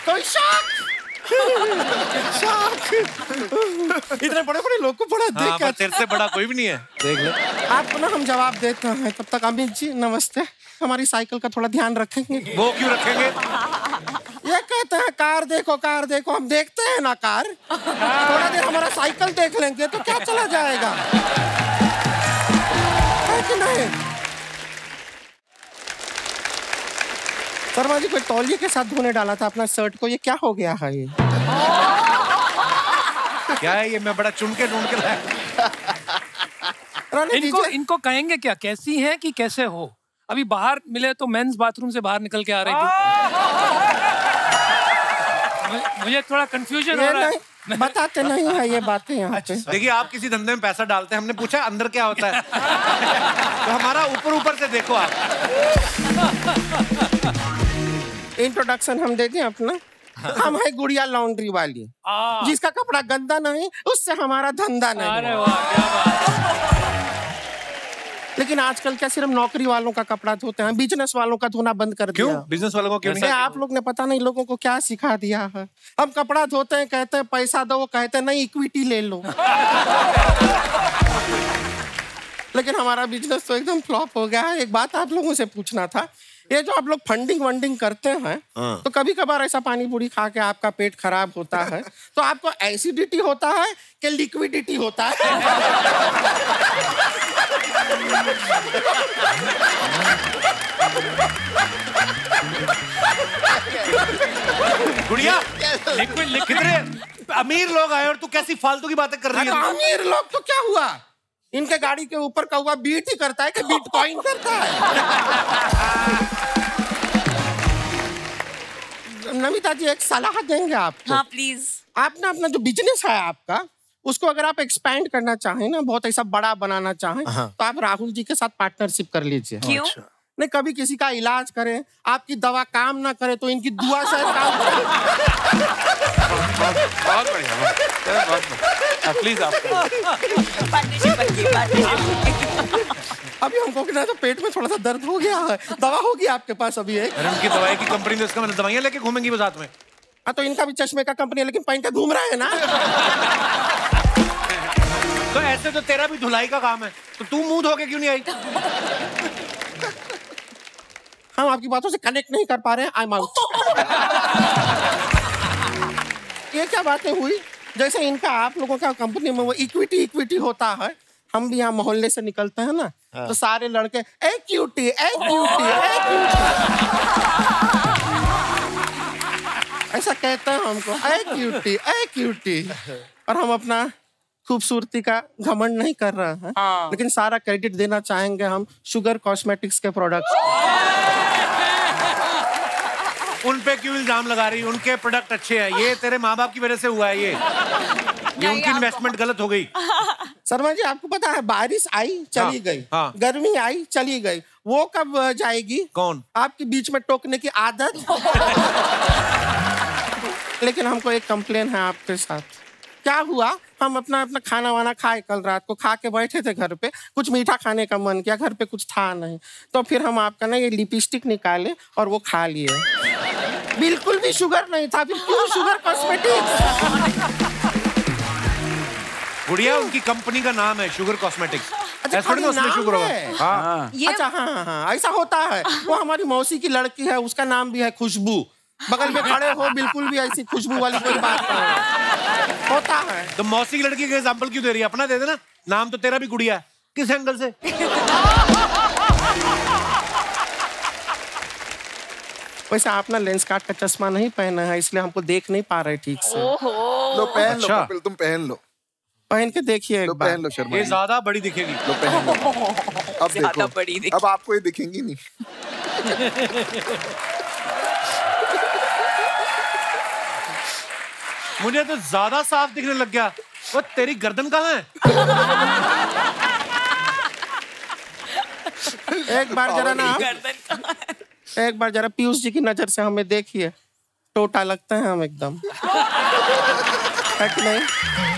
कोई शार्क इतने बड़े बड़े लोग को बड़ा देख के तेरे से बड़ा कोई भी नहीं है, देख लो। आपको ना हम जवाब देते हैं, तब तक अमित जी नमस्ते। हमारी साइकिल का थोड़ा ध्यान रखेंगे। वो क्यों रखेंगे? ये कहते हैं कार देखो, हम देखते हैं ना कार। थोड़ा देर हमारा साइकिल देख लेंगे तो क्या चला जाएगा, है कि नहीं? शर्मा जी कोई तौलिए के साथ धोने डाला था अपना शर्ट को, ये क्या हो गया है? ये क्या है ये? मैं बड़ा चुन के ढूंढ के लाया। इनको कहेंगे क्या, कैसी है कि कैसे हो? अभी बाहर मिले तो मेंस बाथरूम से बाहर निकल के आ रही थी। मुझे थोड़ा कंफ्यूजन हो रहा है। बताते नहीं है ये बातें यहाँ पे। देखिए आप किसी धंधे में पैसा डालते हैं, हमने पूछा अंदर क्या होता है। तो हमारा ऊपर से देखो आप। इंट्रोडक्शन हम देते हैं अपना। हम है गुड़िया लॉन्ड्री वाली, जिसका कपड़ा गंदा नहीं उससे हमारा धंधा नहीं। अरे वाह, क्या बात। लेकिन आजकल क्या सिर्फ नौकरी वालों का कपड़ा धोते हैं, बिजनेस वालों का धोना बंद कर दिया। क्यों बिजनेस वालों को क्यों नहीं? आप लोग ने पता नहीं लोगों को क्या सिखा दिया है। हम कपड़ा धोते हैं, कहते हैं पैसा दो, कहते हैं नहीं इक्विटी ले लो। लेकिन हमारा बिजनेस तो एकदम फ्लॉप हो गया है। एक बात आप लोगों से पूछना था, ये जो आप लोग फंडिंग वंडिंग करते हैं तो कभी कभार ऐसा पानी पूरी खा के आपका पेट खराब होता है तो आपको एसिडिटी होता है कि लिक्विडिटी होता है? गुड़िया लिक्विड अमीर लोग आए और तू कैसी फालतू की बातें कर रही है? अमीर लोग तो क्या हुआ, इनके गाड़ी के ऊपर का हुआ बीट ही करता है कि बिटकॉइन करता है? नमिता जी एक सलाह देंगे आपको। हाँ प्लीज। आप ना अपना जो बिजनेस है आपका, उसको अगर आप एक्सपैंड करना चाहें ना, बहुत ऐसा बड़ा बनाना चाहें तो आप राहुल जी के साथ पार्टनरशिप कर लीजिए। क्यों? नहीं, कभी किसी का इलाज करें, आपकी दवा काम ना करे तो इनकी दुआ से काम करे। बहुत बढ़िया, प्लीज आप अभी हमको ना तो पेट में थोड़ा सा दर्द हो गया है, दवा होगी आपके पास अभी एक? अरे उनकी दवाई की कंपनी तो इसका मतलब दवाइयाँ लेके घूमेंगी वो साथ में। हाँ तो इनका भी चश्मे का कंपनी है लेकिन पहन के घूम रहा है ना। तो ऐसे तो तेरा भी धुलाई का काम है, तो तू मुंह धो के क्यों नहीं आई? हम आपकी बातों से कनेक्ट नहीं कर पा रहे हैं, आई एम आउट। ये क्या बातें हुई? जैसे इनका आप लोगों का कंपनी में वो इक्विटी होता है, हम भी यहाँ मोहल्ले से निकलते हैं ना तो सारे लड़के ए क्यूटी ऐसा कहते हैं हमको, ए क्यूटी। और हम अपना खूबसूरती का घमंड नहीं कर रहे हैं, लेकिन सारा क्रेडिट देना चाहेंगे हम शुगर कॉस्मेटिक्स के प्रोडक्ट्स। उन पे क्यों इल्जाम लगा रही? उनके प्रोडक्ट अच्छे हैं, ये तेरे माँ बाप की वजह से हुआ है। ये उनकी इन्वेस्टमेंट गलत हो गई। शर्मा जी आपको पता है बारिश आई चली गई, गर्मी आई चली गई, वो कब जाएगी? कौन? आपके बीच में टोकने की आदत। लेकिन हमको एक कंप्लेन है आपके साथ। क्या हुआ, हम अपना खाना वाना खाए, कल रात को खा के बैठे थे घर पे, कुछ मीठा खाने का मन किया, घर पे कुछ था नहीं, तो फिर हम आपका ना ये लिपस्टिक निकाले और वो खा लिए। बिल्कुल भी शुगर नहीं था, फिर क्यों शुगर कॉस्मेटिक्स? गुड़िया उनकी कंपनी का नाम है शुगर कॉस्मेटिक्स। अच्छा, ऐसा नहीं उसमें नाम शुगर होगा। है? हाँ। अच्छा, हाँ, ऐसा होता है। वो हमारी मौसी की लड़की है, उसका नाम भी है खुशबू। बगल में खड़े हो, बिल्कुल भी ऐसी खुशबू वाली कोई बात नहीं होता है। तो मौसी की लड़की का एग्जांपल क्यों दे रही है? अपना दे देना। नाम तो तेरा भी गुड़िया है, किस एंगल से? वैसे आप ना लेंस कार्ट का चश्मा नहीं पहना है, इसलिए हमको देख नहीं पा रहे ठीक से। लो पहन लो कपिल, तुम पहन लो, पहन के देखिए एक बार। पहन लो शर्मा। ये ज्यादा बड़ी दिखेगी। लो पहन लो। अब देखो, अब आपको ये दिखेंगी नहीं। मुझे तो ज्यादा साफ दिखने लग गया। वो तेरी गर्दन कहाँ है? एक बार जरा ना, एक बार जरा पीयूष जी की नजर से हमें देखिए, टोटा लगते हैं हम एकदम, है कि नहीं?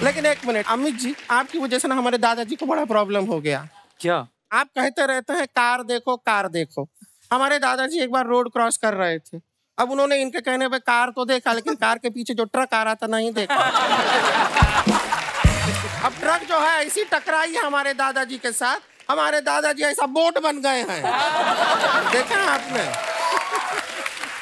लेकिन एक मिनट अमित जी, आपकी वजह से ना हमारे दादाजी को बड़ा प्रॉब्लम हो गया। क्या? आप कहते रहते हैं कार देखो कार देखो। हमारे दादाजी एक बार रोड क्रॉस कर रहे थे, अब उन्होंने इनके कहने पे कार तो देखा, लेकिन कार के पीछे जो ट्रक आ रहा था नहीं देखा। अब ट्रक जो है ऐसी टकराई है हमारे दादाजी के साथ, हमारे दादाजी ऐसा बोट बन गए हैं। देखा आपने?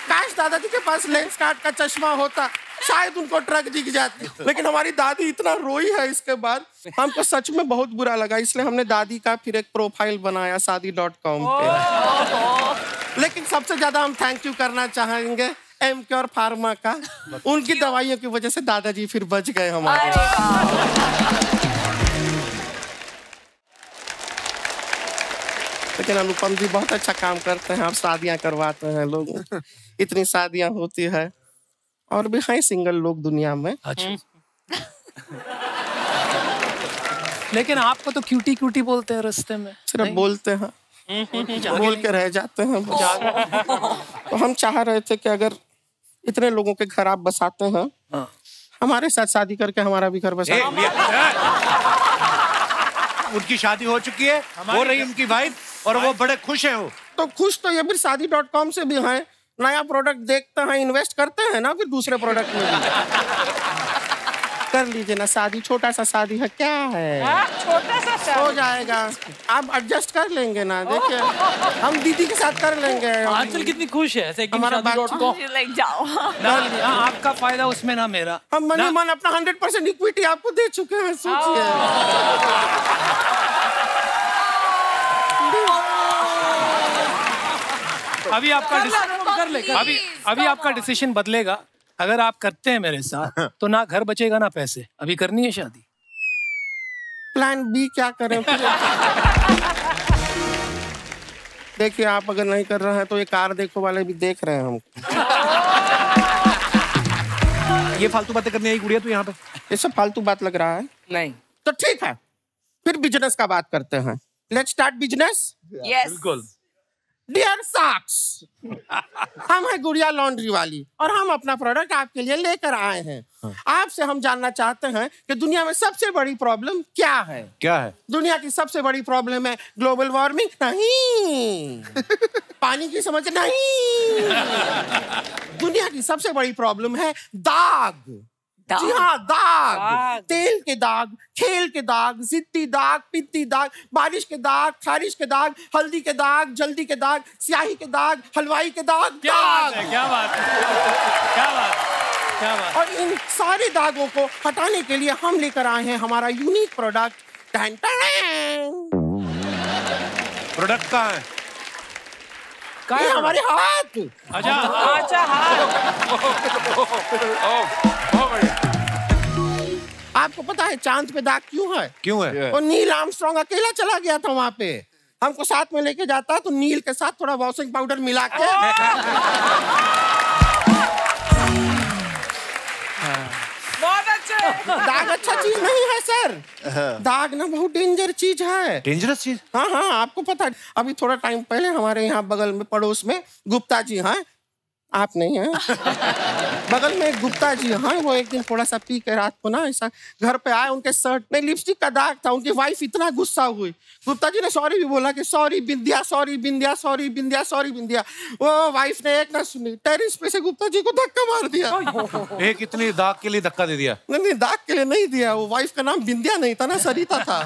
काश दादाजी के पास लेंस कार्ट का चश्मा होता, शायद उनको ट्रक दिख जाती। लेकिन हमारी दादी इतना रोई है इसके बाद, हमको सच में बहुत बुरा लगा, इसलिए हमने दादी का फिर एक प्रोफाइल बनाया शादी.com पे। लेकिन सबसे ज्यादा हम थैंक यू करना चाहेंगे एमक्योर फार्मा का। उनकी दवाइयों की वजह से दादाजी फिर बच गए हमारे। लेकिन अनुपम जी बहुत अच्छा काम करते हैं, आप शादियां करवाते हैं लोग, इतनी शादियां होती है, और भी हैं सिंगल लोग दुनिया में। अच्छा। लेकिन आपको तो क्यूटी क्यूटी बोलते हैं रास्ते में। सिर्फ बोलते हैं, बोल के रह जाते हैं। तो हम चाह रहे थे कि अगर इतने लोगों के घर आप बसाते हैं, हमारे साथ शादी करके हमारा भी घर बसा। उनकी शादी हो चुकी है, हो रही उनकी वाइफ, और वो बड़े खुश हैं। वो तो खुश तो ये भी शादी.com से भी हैं, नया प्रोडक्ट देखते हैं, इन्वेस्ट करते हैं ना, फिर दूसरे प्रोडक्ट में भी कर लीजिए ना शादी। छोटा सा शादी है, क्या है, छोटा सा शादी हो जाएगा, आप एडजस्ट कर लेंगे ना। देखिए हम दीदी के साथ कर लेंगे। आजकल कितनी खुश है हमारा जाओ। आपका फायदा उसमें ना मेरा। हम मन मन अपना 100% इक्विटी आपको दे चुके हैं, सोचिए। अभी आपका अभी आपका डिसीजन बदलेगा। अगर आप करते हैं मेरे साथ तो ना घर बचेगा ना पैसे। अभी करनी है शादी। प्लान बी क्या करें? देखिए आप अगर नहीं कर रहे हैं तो ये कार देखो वाले भी देख रहे हैं हमको। ये फालतू बातें करनी आई गुड़िया तू यहाँ पे? ये सब फालतू बात लग रहा है? नहीं। तो ठीक है, फिर बिजनेस का बात करते हैं। Let's start business. यस बिल्कुल। डियर साक्स, हम हैं गुड़िया लॉन्ड्री वाली और हम अपना प्रोडक्ट आपके लिए लेकर आए हैं। आपसे हम जानना चाहते हैं कि दुनिया में सबसे बड़ी प्रॉब्लम क्या है? क्या है? दुनिया की सबसे बड़ी प्रॉब्लम है ग्लोबल वार्मिंग? नहीं। पानी की समस्या? नहीं। दुनिया की सबसे बड़ी प्रॉब्लम है दाग। जी हाँ, दाग। तेल के दाग, खेल के दाग, जिद्दी दाग, पित्ती दाग, बारिश के दाग, खारिश के दाग, हल्दी के दाग, जल्दी के दाग, स्याही के दाग, हलवाई के दाग। क्या बात है, क्या बात है, क्या बात है, क्या बात। और इन सारे दागों को हटाने के लिए हम लेकर आए हैं हमारा यूनिक प्रोडक्ट। प्रोडक्ट कहाँ है? ये हमारे हाथ। अच्छा आपको पता है चांद पे दाग क्यों है? क्यों है? और नील आर्मस्ट्रांग अकेला चला गया था वहां पे, हमको साथ में लेके जाता तो नील के साथ थोड़ा वॉशिंग पाउडर मिला के। बहुत अच्छे। दाग अच्छा चीज नहीं है सर, दाग ना बहुत डेंजर चीज है। डेंजरस चीज? हाँ हाँ, आपको पता है। अभी थोड़ा टाइम पहले हमारे यहाँ बगल में पड़ोस में गुप्ता जी हैं, आप नहीं हैं। बगल में एक गुप्ता जी हैं, वो एक दिन थोड़ा सा पी के रात को ना ऐसा घर पे आए, उनके शर्ट में लिपस्टिक का दाग था। उनकी वाइफ इतना गुस्सा हुई, गुप्ता जी ने सॉरी भी बोला कि सॉरी बिंदिया, सॉरी बिंदिया, सॉरी बिंदिया, सॉरी बिंदिया। वो वाइफ ने एक ना सुनी, टेरिस पे से गुप्ता जी को धक्का मार दिया। एक इतनी दाग के लिए धक्का दे दिया? नहीं, दाग के लिए नहीं दिया, वो वाइफ का नाम बिंदिया नहीं था ना, सरिता था।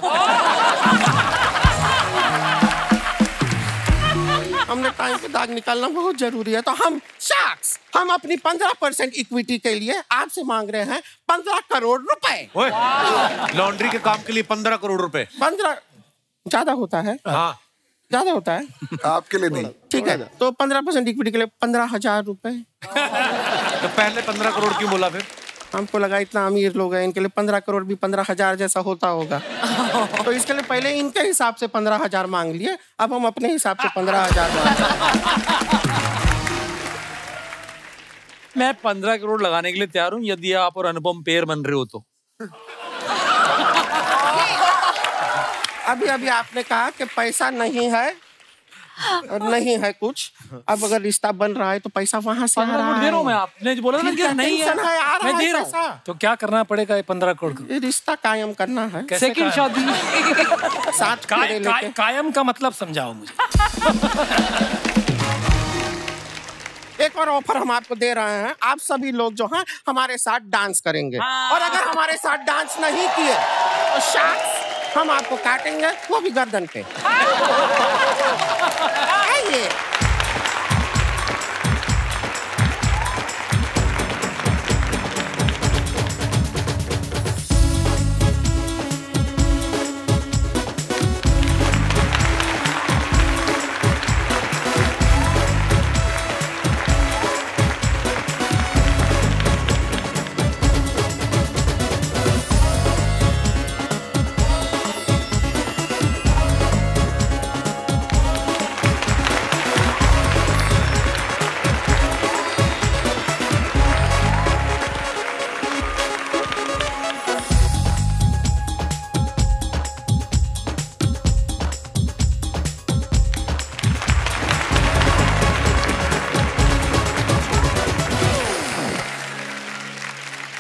हमने टाइम पे दाग निकालना बहुत जरूरी है। तो हम शार्क्स, हम अपनी 15% इक्विटी के लिए आपसे मांग रहे हैं 15 करोड़ रुपए। लॉन्ड्री के काम के लिए 15 करोड़ रुपए? 15 ज्यादा होता है? हाँ ज्यादा होता है। आपके लिए नहीं। ठीक है, तो 15% इक्विटी के लिए 15,000 रुपए। तो पहले 15 करोड़ क्यों बोला फिर? हमको लगा इतना अमीर लोग हैं, इनके लिए 15 करोड़ भी 15,000 जैसा होता होगा। तो इसके लिए पहले इनके हिसाब से 15,000 मांग लिए, अब हम अपने हिसाब से 15,000 मैं 15 करोड़ लगाने के लिए तैयार हूँ, यदि आप और अनुपम पेयर बन रहे हो तो। अभी अभी आपने कहा कि पैसा नहीं है और नहीं है कुछ, अब अगर रिश्ता बन रहा है तो पैसा वहां से आ रहा है। दे रहा हूं मैं, आपने बोला ना कि नहीं है, मैं दे रहा हूं। तो क्या करना पड़ेगा ये 15 करोड़ का? ये रिश्ता कायम करना है। सेकंड शादी साथ कायम का मतलब समझाओ मुझे। एक और ऑफर हम आपको दे रहे हैं, आप सभी लोग जो हैं हमारे साथ डांस करेंगे, और अगर हमारे साथ डांस नहीं किए तो शार्क्स हम आपको काटेंगे, वो भी गर्दन पे। आइए।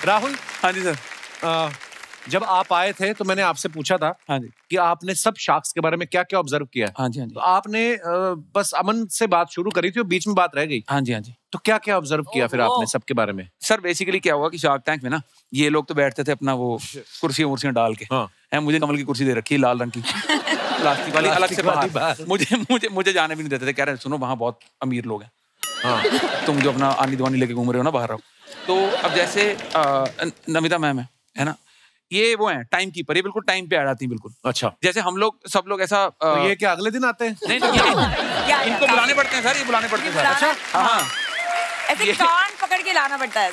राहुल। हाँ जी सर। जब आप आए थे तो मैंने आपसे पूछा था हाँ जी कि आपने सब शार्क्स के बारे में क्या क्या ऑब्जर्व किया है। हाँ जी हाँ जी। तो आपने बस अमन से बात शुरू करी थी और बीच में बात रह गई। हाँ जी हाँ जी। तो क्या क्या ऑब्जर्व किया फिर आपने सबके बारे में? सर बेसिकली क्या हुआ कि शार्क टैंक में ना ये लोग तो बैठते थे अपना वो कुर्सियां डाल के। हाँ। मुझे कमल की कुर्सी दे रखी है लाल रंग की प्लास्टिक वाली, अलग से बाहर। मुझे जाने भी नहीं देते थे, कह रहे सुनो वहाँ बहुत अमीर लोग हैं, हाँ तुम जो अपना आनी दवानी लेके घूम रहे हो ना बाहर रहो। तो अब जैसे नमिता मैम है ना, ये वो है टाइम कीपर, ये बिल्कुल टाइम पे आ जाती है बिल्कुल। अच्छा। जैसे हम लोग सब लोग ऐसा तो ये क्या अगले दिन आते हैं? नहीं इनको बुलाने पड़ते हैं सर, ये बुलाने पड़ते हैं सर। अच्छा हाँ ऐसे कान पकड़ के लाना पड़ता है।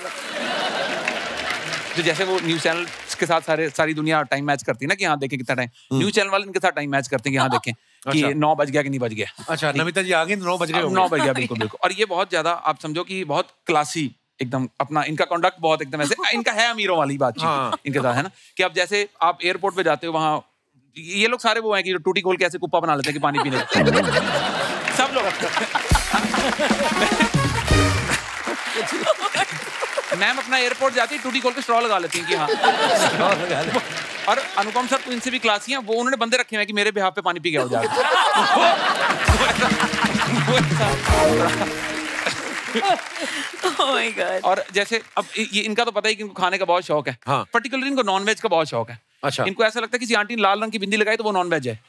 तो जैसे वो न्यूज चैनल के साथ सारी दुनिया टाइम मैच करती है ना कि यहाँ देखें कितना टाइम, न्यूज चैनल वाले इनके साथ टाइम मैच करते हैं कि यहाँ देखें कि 9 बज गया कि नहीं बज गया। अच्छा नमिता जी आ गई, 9 बज गए। 9 बज गया बिल्कुल बिल्कुल। और ये बहुत ज्यादा आप समझो कि बहुत क्लासी एकदम, अपना इनका कंडक्ट बहुत एकदम ऐसे, इनका है अमीरों वाली बातचीत। हाँ। इनके साथ है ना कि अब जैसे आप एयरपोर्ट पे जाते हो वहाँ ये लोग सारे वो हैं कि जो टूटी खोल के ऐसे कुप्पा बना लेते हैं कि पानी पीने सब लोग। मैम अपना एयरपोर्ट जाती है टूटी खोल के स्ट्रॉ लगा लेती हैं कि हाँ। और अनुपम सर तो इनसे भी क्लासी हैं, वो उन्होंने बंदे रखे हैं कि मेरे बिहाफ पे पानी पी के हो जाए। Oh my God. और जैसे अब ये इनका तो पता ही कि इनको खाने का बहुत शौक है। हाँ। पर्टिकुलरली इनको नॉन वेज का बहुत शौक है। अच्छा। इनको ऐसा लगता है किसी आंटी ने लाल रंग की बिंदी लगाई तो वो नॉन वेज है।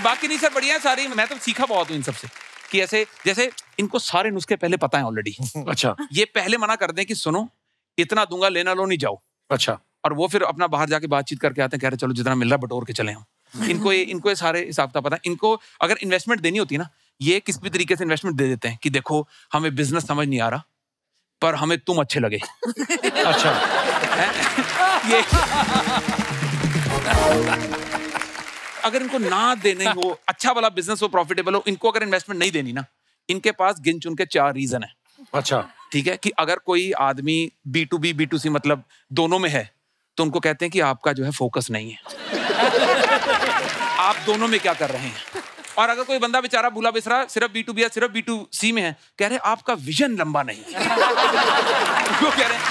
बाकी नहीं सर बढ़िया है सारी। मैं तो सीखा बहुत हूँ इन सबसे कि ऐसे जैसे इनको सारे नुस्खे पहले पता है ऑलरेडी। अच्छा। ये पहले मना कर दें कि सुनो इतना दूंगा लेना लो नहीं जाओ। अच्छा। और वो फिर अपना बाहर जाके बातचीत करके आते हैं, कह रहे चलो जितना मिल रहा बटोर के चले हम। इनको ये सारे हिसाब का पता है। इनको अगर इन्वेस्टमेंट देनी होती है ना, ये किस भी तरीके से इन्वेस्टमेंट दे देते हैं कि देखो हमें बिजनेस समझ नहीं आ रहा पर हमें तुम अच्छे लगे। अच्छा। ये अगर इनको ना देने हो, अच्छा वाला बिजनेस हो, प्रॉफिटेबल हो, इनको अगर इन्वेस्टमेंट नहीं देनी ना, इनके पास गिन चुन के 4 रीजन है। अच्छा। ठीक है कि अगर कोई आदमी B2B B2C मतलब दोनों में है तो उनको कहते हैं कि आपका जो है फोकस नहीं है। आप दोनों में क्या कर रहे हैं। और अगर कोई बंदा बेचारा भूला बिसरा सिर्फ B2B या सिर्फ B2C में है, कह रहे आपका विजन लंबा नहीं है। वो कह रहे हैं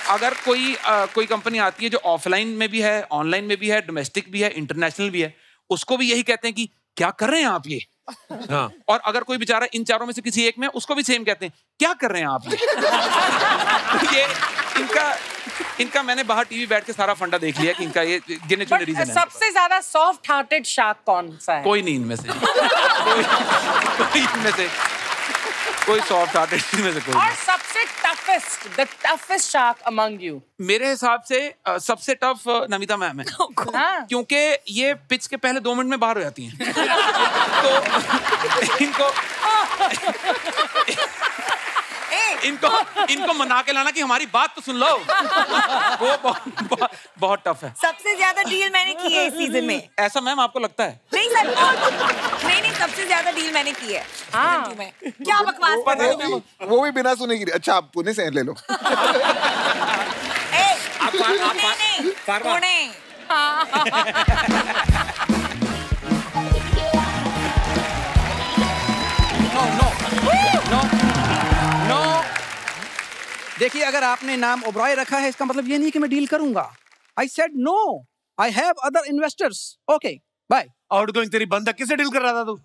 अगर कोई कंपनी आती है जो ऑफलाइन में भी है, ऑनलाइन में भी है, डोमेस्टिक भी है, इंटरनेशनल भी है, उसको भी यही कहते हैं कि क्या कर रहे हैं आप ये। हाँ। और अगर कोई बेचारा इन चारों में से किसी एक में, उसको भी सेम कहते हैं, क्या कर रहे हैं आप ये। इनका मैंने बाहर टीवी बैठ के सारा फंडा देख लिया कि इनका ये गिने चुने रीजन है। सबसे ज्यादा सॉफ्ट हार्टेड शार्क कौन सा है? कोई नहीं इनमें से। कोई इनमें से कोई सॉफ्ट हार्टेड इनमें से कोई। और सबसे the toughest shark among you? मेरे हिसाब से सबसे टफ नमिता मैम है। क्योंकि ये पिच के पहले 2 मिनट में बाहर हो जाती हैं। तो इनको मना के लाना कि हमारी बात तो सुन लो, वो बहुत टफ है। सबसे ज्यादा डील मैंने की है इस सीजन में। ऐसा मैम आपको लगता है? नहीं सर, नहीं सबसे ज्यादा डील मैंने की है। हाँ। क्या बकवास कर रहे हो? वो भी बिना सुने की। अच्छा आप पुणे से ले लो। पुणे। देखिए, अगर आपने नाम ओबरॉय रखा है इसका मतलब ये नहीं कि मैं डील करूंगा। I said no, I have other investors. Okay bye. Outgoing तेरी बंद है, किसे डील कर रहा था तू?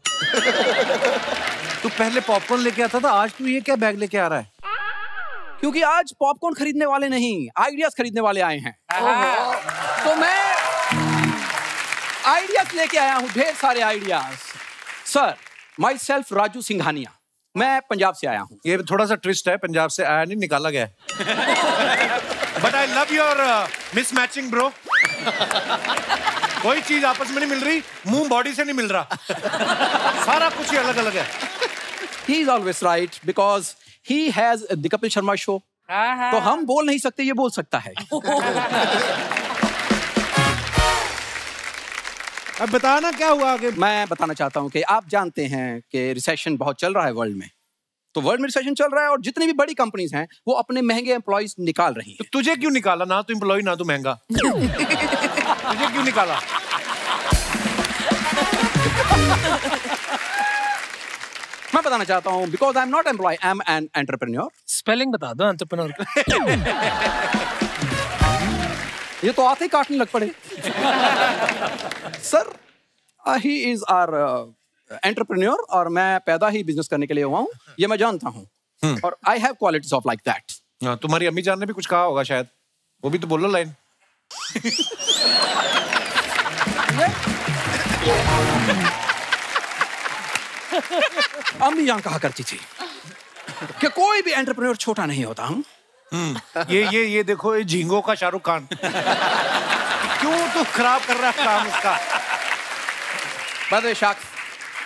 तू पहले पॉपकॉर्न लेके आता था, आज तू ये क्या बैग लेके आ रहा है? क्योंकि आज पॉपकॉर्न खरीदने वाले नहीं, आइडियाज खरीदने वाले आए हैं। तो मैं आइडियाज लेके आया हूं, ढेर सारे ideas. Sir, my self Raju Singhania, मैं पंजाब से आया हूँ। ये थोड़ा सा ट्विस्ट है, पंजाब से आया नहीं, निकाला गया है। But I love your mismatching bro. कोई चीज आपस में नहीं मिल रही, मुंह बॉडी से नहीं मिल रहा। सारा कुछ ही अलग अलग है। He is always right because he has the Kapil Sharma show. तो हम बोल नहीं सकते, ये बोल सकता है। अब बताना ना क्या हुआ आगे। मैं बताना चाहता हूँ कि आप जानते हैं कि रिसेशन बहुत चल रहा है वर्ल्ड में। तो वर्ल्ड में रिसेशन चल रहा है और जितनी भी बड़ी कंपनीज हैं वो अपने महंगे एम्प्लॉइज निकाल रही हैं। तो तुझे क्यों निकाला? ना तू एम्प्लॉय ना तू महंगा। तुझे क्यों निकाला? मैं बताना चाहता हूँ because I am not employ, I am an entrepreneur. Spelling बता दो एंटरप्रेन्योर। ये तो आते ही काटने लग पड़े। Sir, he is our entrepreneur और मैं पैदा ही बिजनेस करने के लिए हुआ हूँ, ये मैं जानता हूँ। और I have qualities of like that. तुम्हारी अम्मी जान ने भी कुछ कहा होगा शायद, वो भी तो बोलो लाइन। अम्मी जान कहा करती थी कि कोई भी एंटरप्रेन्योर छोटा नहीं होता। हम ये देखो, ये झींगों का शाहरुख खान। क्यों तू खराब कर रहा है काम उसका? बाय शाख,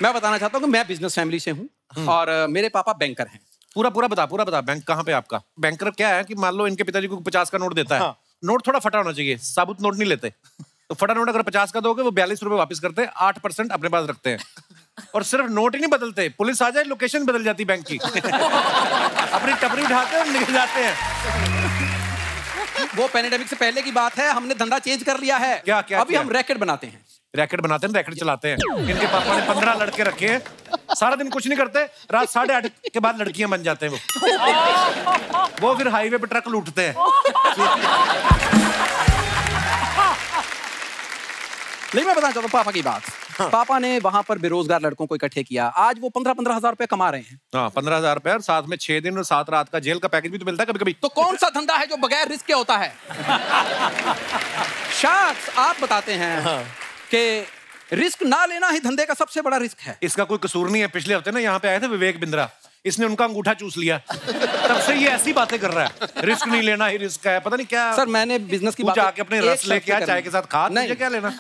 मैं बताना चाहता हूँ कि मैं बिजनेस फैमिली से हूँ और मेरे पापा बैंकर हैं। पूरा बता। बैंक कहाँ पे आपका? बैंकर क्या है कि मान लो इनके पिताजी को 50 का नोट देता है। हाँ। नोट थोड़ा फटा होना चाहिए, साबुत नोट नहीं लेते। तो फटा नोट अगर 50 का दोगे वो 42 रुपए वापस करते हैं, 8% अपने पास रखते हैं। और सिर्फ नोट ही नहीं बदलते, पुलिस आ जाए लोकेशन बदल जाती बैंक की। अपनी टपरी उठाते हैं और निकल जाते हैं। वो पैंडेमिक से पहले की बात है, हमने धंधा चेंज कर लिया है। क्या अभी हम रैकेट बनाते हैं। रैकेट चलाते हैं। इनके पापा ने 15 लड़के रखे हैं, सारा दिन कुछ नहीं करते, रात 8:30 के बाद लड़कियां बन जाते हैं वो फिर हाईवे पे ट्रक लूटते हैं। नहीं, मैं बताना चाहता हूँ पापा की बात। हाँ। पापा ने वहां पर बेरोजगार लड़कों को इकट्ठे किया, आज वो 15-15 हजार रुपए कमा रहे हैं। हाँ, 15,000 रुपए और साथ में 6 दिन और 7 रात का जेल का पैकेज भी तो मिलता है कभी-कभी। तो कौन सा धंधा है जो बगैर रिस्क के होता है? शार्क्स, आप बताते हैं कि रिस्क ना लेना ही धंधे का सबसे बड़ा रिस्क है। इसका कोई कसूर नहीं है। पिछले हफ्ते ना यहाँ पे आए थे विवेक बिंद्रा, इसने उनका अंगूठा चूस लिया, तब से ये ऐसी बातें कर रहा है। रिस्क नहीं लेना ही रिस्क है, पता नहीं क्या। सर, मैंने बिजनेस की बात जाके अपने रस लेके आ, चाय के साथ खा, तुझे क्या लेना?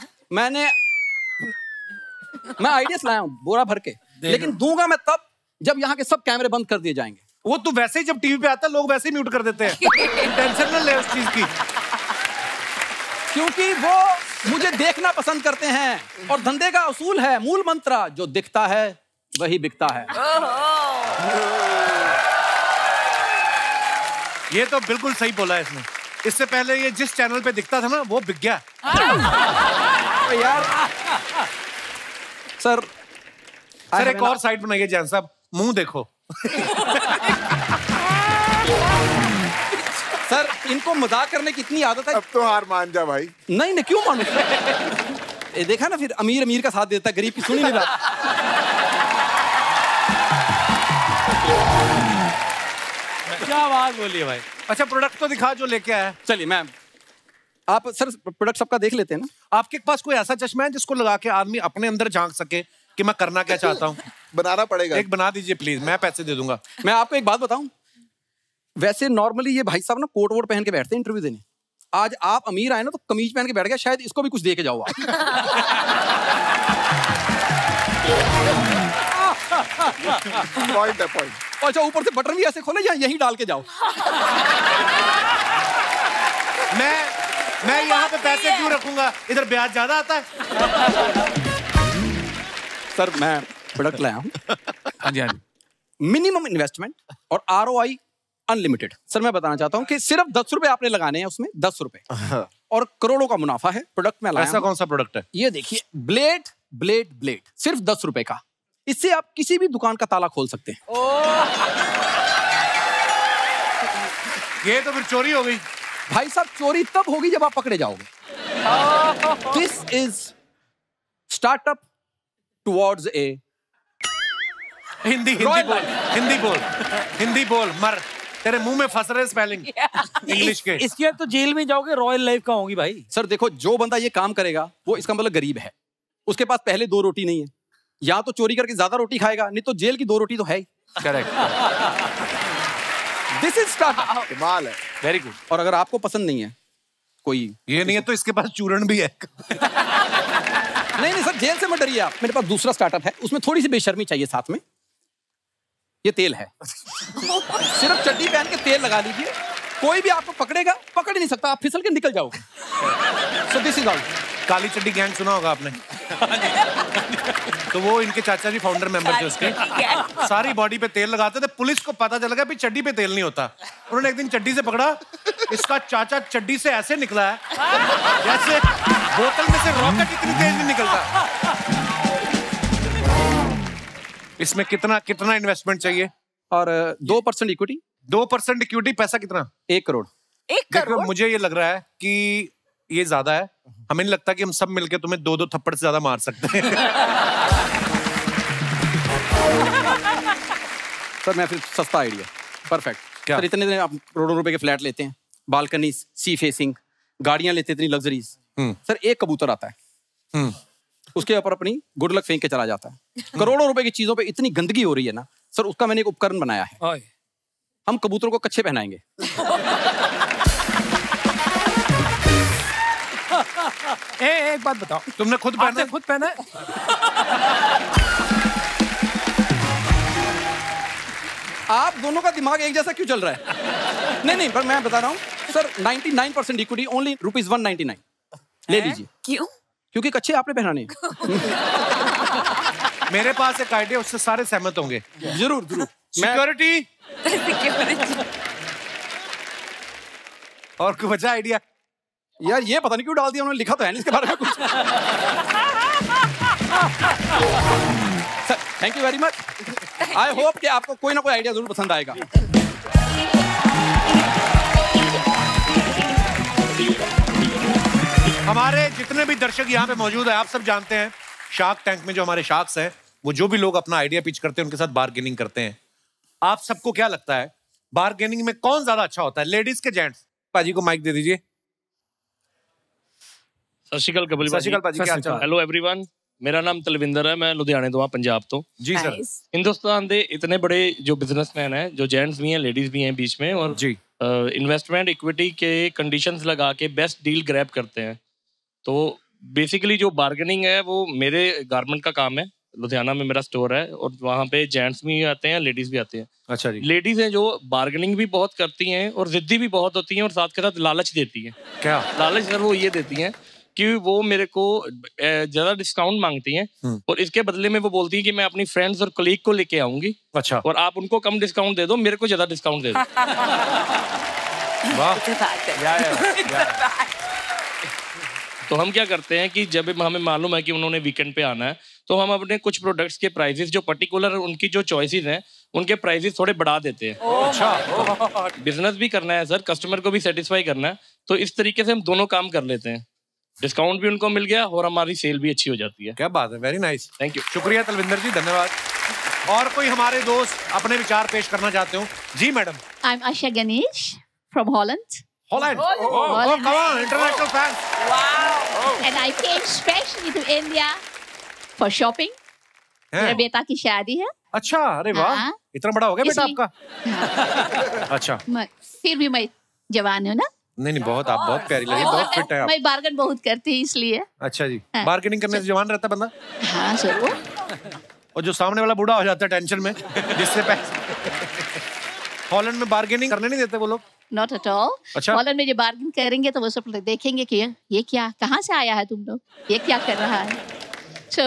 मैं आइडियाज लाया हूँ बोरा भर के, लेकिन दूंगा मैं तब जब यहाँ के सब कैमरे बंद कर दिए जाएंगे। वो तो वैसे ही जब टीवी पे आता है लोग वैसे ही म्यूट कर देते हैं। टेंशन न ले उस चीज की, क्योंकि वो मुझे देखना पसंद करते हैं। और धंधे का उसूल है, मूल मंत्र, जो दिखता है वही बिकता है। ये तो बिल्कुल सही बोला है इसने। इससे पहले ये जिस चैनल पे दिखता था ना वो बिक गया। यार सर एक और साइड बनाइए जैन साहब, मुंह देखो। सर इनको मजाक करने की इतनी आदत है। अब तो हार मान जा भाई। नहीं क्यों मानूं? ये देखा ना, फिर अमीर का साथ देता है, गरीब की सुनी नहीं रहा। क्या बात बोली है भाई। अच्छा प्रोडक्ट तो दिखा जो लेके आया। चलिए मैम, आप सर प्रोडक्ट सबका देख लेते हैं ना। आपके पास कोई ऐसा चश्मा है जिसको लगा के आदमी अपने अंदर झांक सके कि मैं करना क्या चाहता हूँ? बनाना पड़ेगा। एक बना दीजिए प्लीज, मैं पैसे दे दूंगा। मैं आपको एक बात बताऊं, वैसे नॉर्मली ये भाई साहब ना कोट वोट पहन के बैठते हैं इंटरव्यू देने। आज आप अमीर आए ना तो कमीज पहन के बैठ गया, शायद इसको भी कुछ दे के जाओ आप। पॉइंट है पॉइंट। अच्छा ऊपर से बटन भी ऐसे खोले या यहीं डाल के जाओ। मैं यहाँ पे पैसे क्यों रखूंगा, इधर ब्याज ज्यादा आता है। सर मैं प्रोडक्ट लाया हूँ। हाँ जी हाँ जी। मिनिमम इन्वेस्टमेंट और ROI अनलिमिटेड। सर मैं बताना चाहता हूँ कि सिर्फ 10 रुपए आपने लगाने हैं उसमें, 10 रुपए और करोड़ों का मुनाफा है। प्रोडक्ट में लाया। ऐसा कौन सा प्रोडक्ट है? ये देखिए, ब्लेड सिर्फ 10 रुपए का। इससे आप किसी भी दुकान का ताला खोल सकते हैं। ये तो फिर चोरी हो गई भाई साहब। चोरी तब होगी जब आप पकड़े जाओगे। This is startup towards a Hindi बोल मर, तेरे मुंह में फंस रहे स्पेलिंग इंग्लिश के। इसके बाद तो जेल में जाओगे, रॉयल लाइफ का होगी भाई। सर देखो, जो बंदा ये काम करेगा वो इसका मतलब गरीब है, उसके पास पहले 2 रोटी नहीं है, या तो चोरी करके ज्यादा रोटी खाएगा, नहीं तो जेल की 2 रोटी तो है ही। करेक्ट। This is startup. कमाल है। Very good. और अगर आपको पसंद नहीं है कोई, ये नहीं है तो इसके पास चूरण भी है। नहीं सर, जेल से मत डरिए आप। मेरे पास दूसरा स्टार्टअप है, उसमें थोड़ी सी बेशर्मी चाहिए साथ में। ये तेल है। सिर्फ चड्डी पहन के तेल लगा लीजिए, कोई भी आपको पकड़ेगा, पकड़ ही नहीं सकता, आप फिसल के निकल जाओगे। So this is all. काली चड्डी गैंग सुना होगा आपने? तो वो इनके चाचा जी फाउंडर मेंबर थे उसके। सारी बॉडी पे तेल लगाते थे, पुलिस को पता चल गया भी चड्डी पे तेल नहीं होता। उन्होंने एक दिन चड्डी से पकड़ा, इसका चाचा चड्डी से ऐसे निकला है जैसे बोतल में से रॉकेट इतनी तेज नहीं निकलता। इसमें कितना इन्वेस्टमेंट चाहिए? और 2% इक्विटी। 2% इक्विटी, पैसा कितना? 1 करोड़। 1 करोड़? मुझे ये लग रहा है कि ये ज्यादा है। हमें नहीं लगता कि हम सब मिलके तुम्हें 2-2 थप्पड़ से ज्यादा मार सकते हैं। सर मैं फिर सस्ता आइडिया, परफेक्ट। सर इतने आप करोड़ों रुपए के फ्लैट लेते हैं, बालकनी, सी फेसिंग, गाड़ियां लेते हैं इतनी लग्जरीज। सर एक कबूतर आता है, उसके ऊपर अपनी गुड लक फेंक के चला जाता है। करोड़ों रुपए की चीजों पे इतनी गंदगी हो रही है ना सर, उसका मैंने एक उपकरण बनाया है। हम कबूतरों को कच्छे पहनाएंगे। एक बात बताओ, तुमने खुद पहना? खुद पहना है? आप दोनों का दिमाग एक जैसा क्यों चल रहा है? नहीं पर मैं बता रहा हूँ सर, 99% इक्विटी ओनली ₹199। ले लीजिए। क्यों? क्योंकि कच्छे आपने पहनाने हैं। मेरे पास एक आइडिया, उससे सारे सहमत होंगे। जरूर। सिक्योरिटी। और कोई बचा आइडिया? यार ये पता नहीं क्यों डाल दिया उन्होंने, लिखा तो है नहीं इसके बारे में कुछ। Sir thank you very much. I hope कि आपको कोई ना कोई आइडिया जरूर पसंद आएगा। हमारे जितने भी दर्शक यहाँ पे मौजूद है, आप सब जानते हैं शार्क टैंक में जो हमारे शार्क्स हैं, वो जो भी लोग अपना आइडिया पिच करते हैं उनके साथ बार्गेनिंग करते हैं। आप सबको क्या लगता है बार्गेनिंग में कौन ज्यादा अच्छा होता है, लेडीज के जेंट्स? पाजी को माइक दे दीजिए। सत श्री अकाल कपिल पाजी, क्या हाल चाल? हेलो एवरीवन, मेरा नाम तलविंदर है, मैं लुधियाने तो पंजाब तो। जी सर। हिंदुस्तान के इतने बड़े जो बिजनेसमैन हैं, जो जेंट्स भी हैं लेडीज भी हैं बीच में, और जी इन्वेस्टमेंट इक्विटी के कंडीशंस लगा के बेस्ट डील ग्रैब करते हैं। तो बेसिकली जो बार्गेनिंग है वो मेरे गारमेंट का काम है। लुधियाना में मेरा स्टोर है और वहाँ पे जेंट्स भी आते हैं, लेडीज भी आते हैं। अच्छा जी। लेडीज हैं जो बार्गेनिंग भी बहुत करती हैं और जिद्दी भी बहुत होती हैं, और साथ के साथ लालच देती हैं। क्या लालच? सर वो ये देती हैं कि वो मेरे को ज्यादा डिस्काउंट मांगती हैं, और इसके बदले में वो बोलती है कि मैं अपनी फ्रेंड्स और कलीग को लेके आऊंगी। अच्छा। और आप उनको कम डिस्काउंट दे दो, मेरे को ज्यादा डिस्काउंट दे दो। तो हम क्या करते हैं कि जब हमें मालूम है कि उन्होंने वीकेंड पे आना है तो हम अपने कुछ प्रोडक्ट्स के प्राइसेस जो पर्टिकुलर उनकी जो चॉइसेस हैं उनके प्राइसेस थोड़े बढ़ा देते हैं। अच्छा, बिजनेस भी करना है सर, कस्टमर को भी सेटिस्फाई करना है, तो इस तरीके से हम दोनों काम कर लेते हैं। डिस्काउंट भी उनको मिल गया और हमारी सेल भी अच्छी हो जाती है। क्या बात है, वेरी नाइस, थैंक यू। शुक्रिया तलविंदर जी, धन्यवाद। और कोई हमारे दोस्त अपने विचार पेश करना चाहते हो? जी madam. I am Asha Ganesh from Holland. Holland. Oh, come on, international fans. Wow. And I came specially to India for shopping. मेरे बेटा की शादी है। अच्छा, अरे वाह, इतना बड़ा हो गया बेटा आपका? अच्छा। फिर भी मैं जवान हूँ ना? नहीं, बहुत आप बहुत प्यारी लगी, बहुत फिट है आप। मैं बार्गेन बहुत करती हूँ इसलिए। अच्छा जी, बार्गेनिंग करने से जवान रहता बंदा? हाँ जरूर। और जो सामने वाला बूढ़ा हो जाता है टेंशन में, जिससे हॉलैंड में बार्गेनिंग करने नहीं देते वो लोग? Not at all. अच्छा? हॉलैंड में जो बार्गेन करेंगे तो वो सब देखेंगे कि ये क्या, कहाँ से आया है तुम लोग, ये क्या कर रहा है। So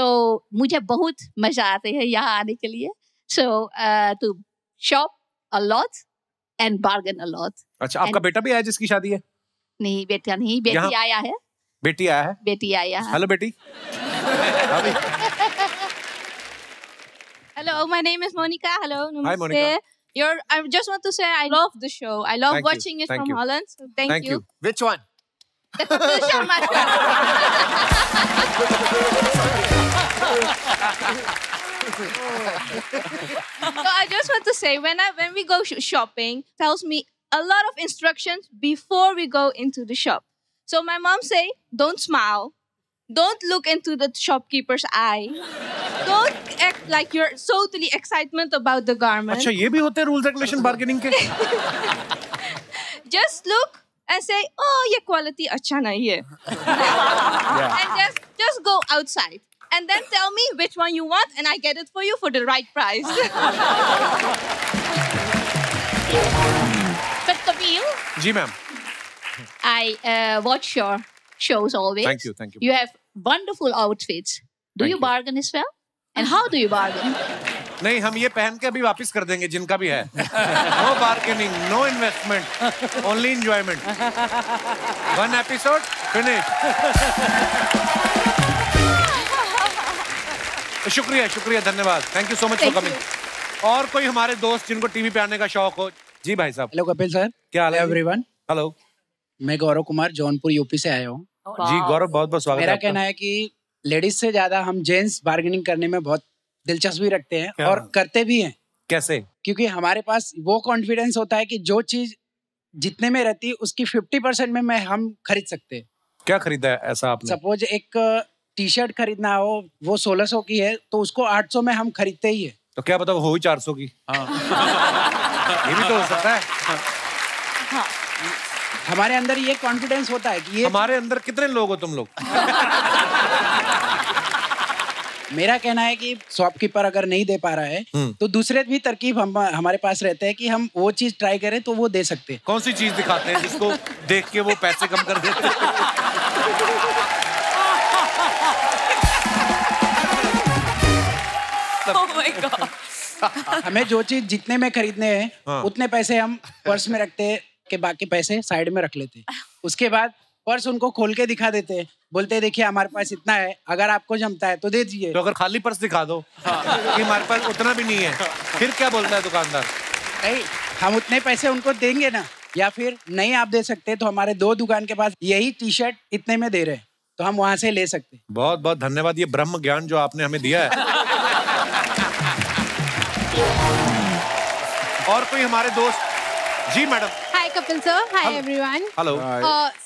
मुझे बहुत मजा आते हैं यहाँ आने के लिए। So to shop a lot and bargain a lot. अच्छा, आपका बेटा भी आया जिसकी शादी है? नहीं, बेटा नहीं, बेटी आया है। बेटी आया है? बेटी आया है। हेलो बेटी। Hello, my name is Monica. Hello, namaste. Hi Monica. I just want to say I love the show. I love watching it from Holland. So thank you. Which one? The Kapil Sharma show. So I just want to say when we go shopping, tells me a lot of instructions before we go into the shop. So my mom say, don't smile. Don't look into the shopkeeper's eye. Don't act like you're totally excitement about the garment. अच्छा, ये भी होते हैं rules regulation bargaining के? Just look and say, oh, ये quality अच्छा नहीं है. And just go outside. And then tell me which one you want and I get it for you for the right price. But Kapil. Ji ma'am. I watch your shows always. Thank you, thank you. You have wonderful outfits. Do you bargain as well? And how do you bargain? नहीं, हम ये पहन के अभी वापस कर देंगे जिनका भी है। No bargaining, no investment, only enjoyment. One episode, finish. शुक्रिया, धन्यवाद। Thank you so much for coming. और कोई हमारे दोस्त जिनको टीवी पे आने का शौक हो? जी भाई साहब। Hello Kapil sir. क्या हाल है एवरीवन? हेलो। मैं गौरव कुमार जौनपुर यूपी से आया हूँ। जी गौरव, बहुत बहुत स्वागत है। मेरा कहना है कि लेडीज से ज्यादा हम जेंट्स बार्गेनिंग करने में बहुत दिलचस्पी रखते हैं और करते भी हैं। कैसे? क्योंकि हमारे पास वो कॉन्फिडेंस होता है कि जो चीज जितने में रहती है उसकी 50% में हम खरीद सकते हैं। क्या खरीदा है ऐसा आपने? सपोज एक टी शर्ट खरीदना हो, वो 1600 की है तो उसको 800 में हम खरीदते ही है। तो क्या पता वो हो ही 400 की। ये भी तो हो सकता है। हमारे अंदर ये कॉन्फिडेंस होता है कि ये हमारे अंदर कितने लोग हो तुम लोग? मेरा कहना है कि शॉपकीपर अगर नहीं दे पा रहा है तो दूसरे भी तरकीब हमारे पास रहते हैं कि हम वो चीज ट्राई करें तो वो दे सकते हैं। कौन सी चीज दिखाते हैं जिसको देख के वो पैसे कम कर देते हैं? Oh my God. हमें जो चीज जितने में खरीदने हैं उतने पैसे हम पर्स में रखते हैं कि बाकी पैसे साइड में रख लेते हैं। उसके बाद पर्स उनको खोल के दिखा देते हैं, बोलते हैं देखिए हमारे पास इतना है, अगर आपको जमता है तो दे दीजिए। तो अगर खाली पर्स दिखा दो कि हमारे पास उतना भी नहीं है, फिर क्या बोलता है दुकानदार? नहीं, हम उतने पैसे उनको देंगे ना, या फिर नहीं आप दे सकते तो हमारे 2 दुकान के पास यही टी शर्ट इतने में दे रहे हैं तो हम वहां से ले सकते हैं। बहुत बहुत धन्यवाद, ये ब्रह्म ज्ञान जो आपने हमें दिया है। और कोई हमारे दोस्त? जी madam. Hi Kapil sir, hi everyone. Hello.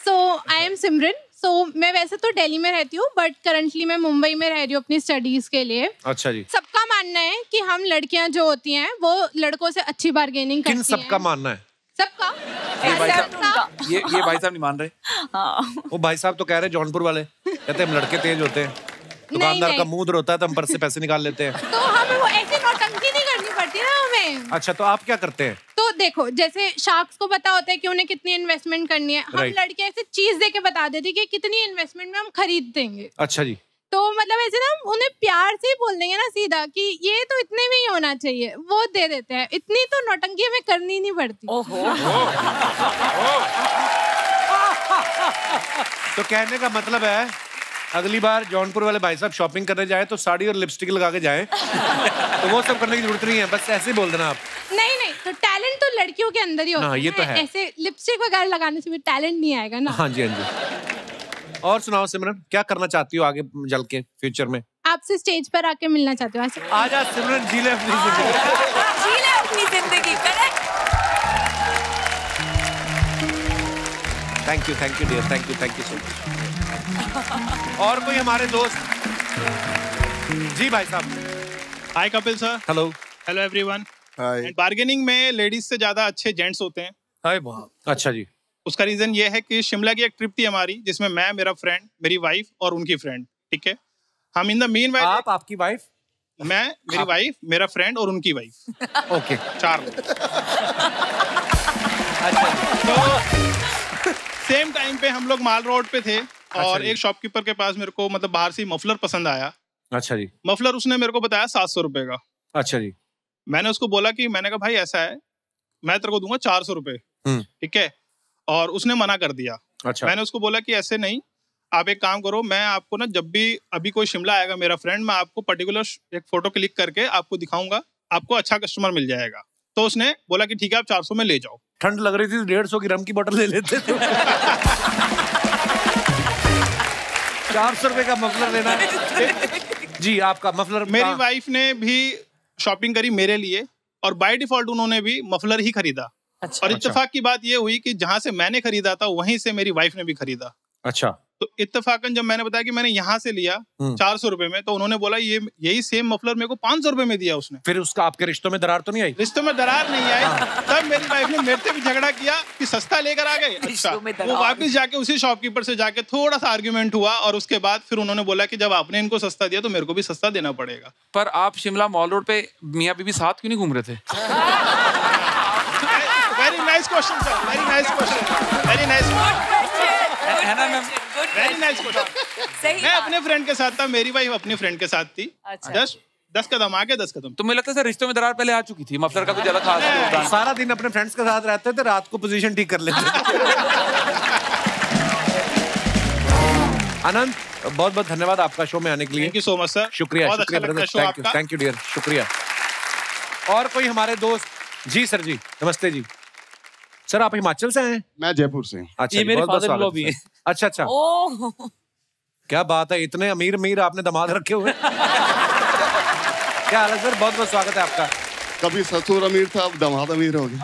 So I am Simran. So मैं वैसे तो दिल्ली में रहती हूँ बट करंटली मैं मुंबई में रह रही हूँ अपनी स्टडीज के लिए। अच्छा जी। सबका मानना है कि हम लड़कियां जो होती हैं वो लड़कों से अच्छी बार्गेनिंग करती हैं। किन सबका मानना है? सबका। ये भाई साहब नहीं मान रहे। वो भाई साहब तो कह रहे जौनपुर वाले, कहते हम लड़के तेज होते हैं, दुकानदार का मुंह होता है तो हम पर्स से पैसे निकाल लेते हैं। तो हमें वो ऐसी नौटंकी नहीं करनी पड़ती ना हमें। अच्छा, तो आप क्या करते हैं? तो देखो, जैसे शार्क्स को पता होता है कि उन्हें कितनी इन्वेस्टमेंट करनी है, हम लड़के ऐसे चीज दे के बता देते कि कितनी इन्वेस्टमेंट में हम खरीद देंगे। अच्छा जी। तो मतलब ऐसे ना उन्हें प्यार से ही बोल देंगे ना सीधा कि ये तो इतने में ही होना चाहिए, वो दे देते हैं। इतनी तो नौटंकी हमें करनी नहीं पड़ती। तो कहने का मतलब है अगली बार जौनपुर वाले भाई साहब शॉपिंग करने जाए तो साड़ी और लिपस्टिक लगा के जाए। तो वो सब करने की जरूरत नहीं है, बस ऐसे ही बोल देना आप। नहीं, तो टैलेंट तो लड़कियों के अंदर ही होता है। ये तो है। ऐसे लिपस्टिक वगैरह लगाने से भी टैलेंट नहीं आएगा ना। हाँ जी। और सुनाओ सिमरन, क्या करना चाहती हो आगे चल के फ्यूचर में? आपसे स्टेज पर आके मिलना चाहती हूँ। आजा सिमरन, जी ले अपनी जिंदगी। जी ले अपनी जिंदगी। Correct. Thank you dear, thank you so much. और कोई हमारे दोस्त? जी भाई साहब। Hi Kapil sir. Hello everyone. Bargaining में लेडीज से ज्यादा अच्छे जेंट्स होते हैं। अच्छा जी। उसका रीजन ये है कि शिमला की एक ट्रिप थी हमारी, जिसमें मैं, मेरा फ्रेंड, मेरी वाइफ और उनकी फ्रेंड, ठीक है। हम इन द मीन वाइल, आप, आपकी वाइफ, मैं, मेरी वाइफ, मेरा फ्रेंड और उनकी वाइफ। ओके, 4 लोग। तो सेम टाइम पे हम लोग माल रोड पे थे और एक शॉपकीपर के पास मेरे को मतलब बाहर से मफलर पसंद आया। अच्छा जी। मफलर उसने मेरे को बताया 700 रुपए का। अच्छा जी। मैंने उसको बोला कि मैंने कहा भाई ऐसा है, मैं तेरे को दूंगा 400 रुपए, ठीक है। और उसने मना कर दिया। अच्छा। मैंने उसको बोला कि ऐसे नहीं, आप एक काम करो, मैं आपको ना जब भी अभी कोई शिमला आएगा मेरा फ्रेंड, मैं आपको पर्टिकुलर एक फोटो क्लिक करके आपको दिखाऊंगा, आपको अच्छा कस्टमर मिल जाएगा। तो उसने बोला कि ठीक है, आप 400 में ले जाओ। ठंड लग रही थी, 150 की रम की बोतल ले लेते थे। 400 रुपए का मफलर लेना है। जी, आपका मफलर। मेरी वाइफ ने भी शॉपिंग करी मेरे लिए और बाय डिफॉल्ट उन्होंने भी मफलर ही खरीदा। अच्छा। और इत्तेफाक की बात ये हुई कि जहां से मैंने खरीदा था वहीं से मेरी वाइफ ने भी खरीदा। अच्छा। तो इत्तेफाकन जब मैंने बताया कि मैंने यहाँ से लिया 400 रुपए में, तो उन्होंने बोला ये यही सेम मफलर मेरे को 500 रुपए में दिया उसने। फिर उसका आपके रिश्तों में दरार तो नहीं आई? रिश्तों में दरार नहीं आई। तब मेरी वाइफ ने मेरे से भी झगड़ा किया कि सस्ता लेकर आ गए। अच्छा, वो वापस जाके उसी शॉपकीपर से जाके थोड़ा सा आर्ग्यूमेंट हुआ और उसके बाद फिर उन्होंने बोला कि जब आपने इनको सस्ता दिया तो मेरे को भी सस्ता देना पड़ेगा। पर आप शिमला मॉल रोड पे मियाँ बीबी साथ क्यों नहीं घूम रहे थे? Very nice question sir, very nice question, very nice है ना मैम? Very nice question. मैं अपने फ्रेंड के साथ था, मेरी वाइफ अपनी फ्रेंड के साथ थी। जस्ट 10 कदम आगे 10 कदम। तो मुझे लगता है सर रिश्तों में दरार पहले आ चुकी थी, मफलर का कुछ ज्यादा खास नहीं। सारा दिन अपने फ्रेंड्स के साथ रहते थे, रात को पोजीशन ठीक कर लेते थे। आनंद, बहुत बहुत धन्यवाद आपका शो में आने के लिए। Thank you so much sir. शुक्रिया, बहुत शुक्रिया अच्छा लगता है शो आपका। थैंक यू डियर, शुक्रिया। और कोई हमारे दोस्त? जी सर जी, नमस्ते जी। सर आप हिमाचल से हैं? मैं जयपुर से हूँ। अच्छा, ये मेरे फादर इन लॉ भी है। अच्छा अच्छा, क्या बात है, इतने अमीर अमीर आपने दामाद रखे हुए। क्या हाल है सर, बहुत बहुत स्वागत है आपका। कभी ससुर अमीर था, अब दामाद अमीर हो गए।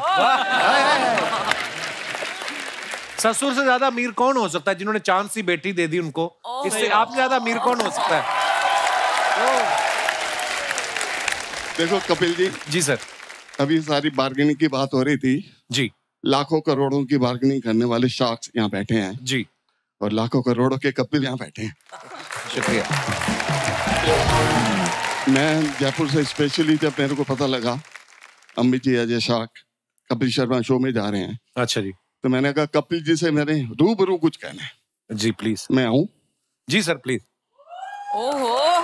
ससुर से ज्यादा अमीर कौन हो सकता है? जिन्होंने चांद सी बेटी दे दी उनको, इससे आपसे ज्यादा अमीर कौन हो सकता है? देखो कपिल जी। जी सर। अभी सारी बार्गेनिंग की बात हो रही थी जी। लाखों करोड़ों की बार्गेनिंग करने वाले शार्क्स यहाँ बैठे हैं जी, और लाखों करोड़ों के कपिल यहाँ बैठे हैं। शुक्रिया। मैं जयपुर से स्पेशली, जब मेरे को पता लगा अमित जी अजय शार्क कपिल शर्मा शो में जा रहे हैं, अच्छा जी, तो मैंने कहा कपिल जी से मैंने रूबरू कुछ कहना है। जी प्लीज। मैं आऊं? जी सर प्लीज। ओहो,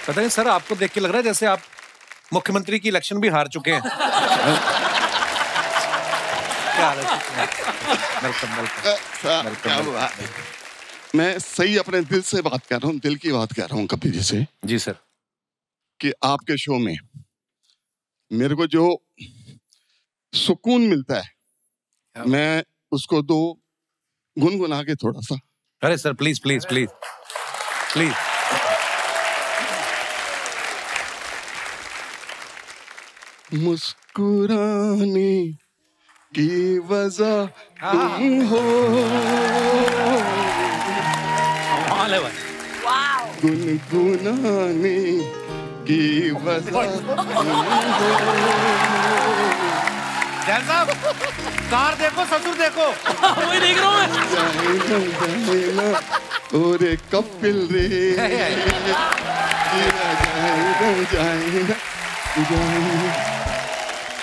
पता नहीं सर, आपको देख के लग रहा है जैसे आप मुख्यमंत्री की इलेक्शन भी हार चुके हैं। क्या हाल है? वेलकम। मैं सही अपने दिल से बात कर रहा हूँ, दिल की बात कर रहा हूँ कपिल जी से। जी सर। कि आपके शो में मेरे को जो सुकून मिलता है, मैं उसको दो गुनगुना के थोड़ा सा। अरे sir please please please please. मुस्कुराने की वजह तुम हो, गुनगुनाने की वजह तुम हो। जैन साहब, कार देखो ससुर देखो। वही देख रहा हूँ मैं। ओरे कपिल रे,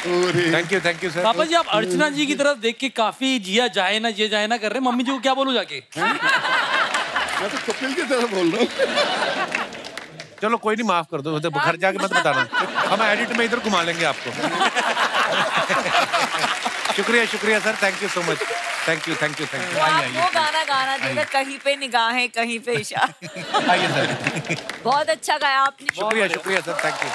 थैंक यू सर। पापा जी आप अर्चना जी की तरफ देख के काफी जिया जाए ना कर रहे हैं। मम्मी जी को क्या बोलूं जाके? मैं तो कपिल की तरह बोल रहा हूँ। चलो कोई नहीं, माफ कर दो, घर जाके मत बताना, हम एडिट में इधर घुमा लेंगे आपको। शुक्रिया sir, thank you so much, thank you. आप वो गाना देगा, कहीं पे निगाहें कहीं पे इशारा। आइए सर। बहुत अच्छा गाया आपने। शुक्रिया सर, थैंक यू।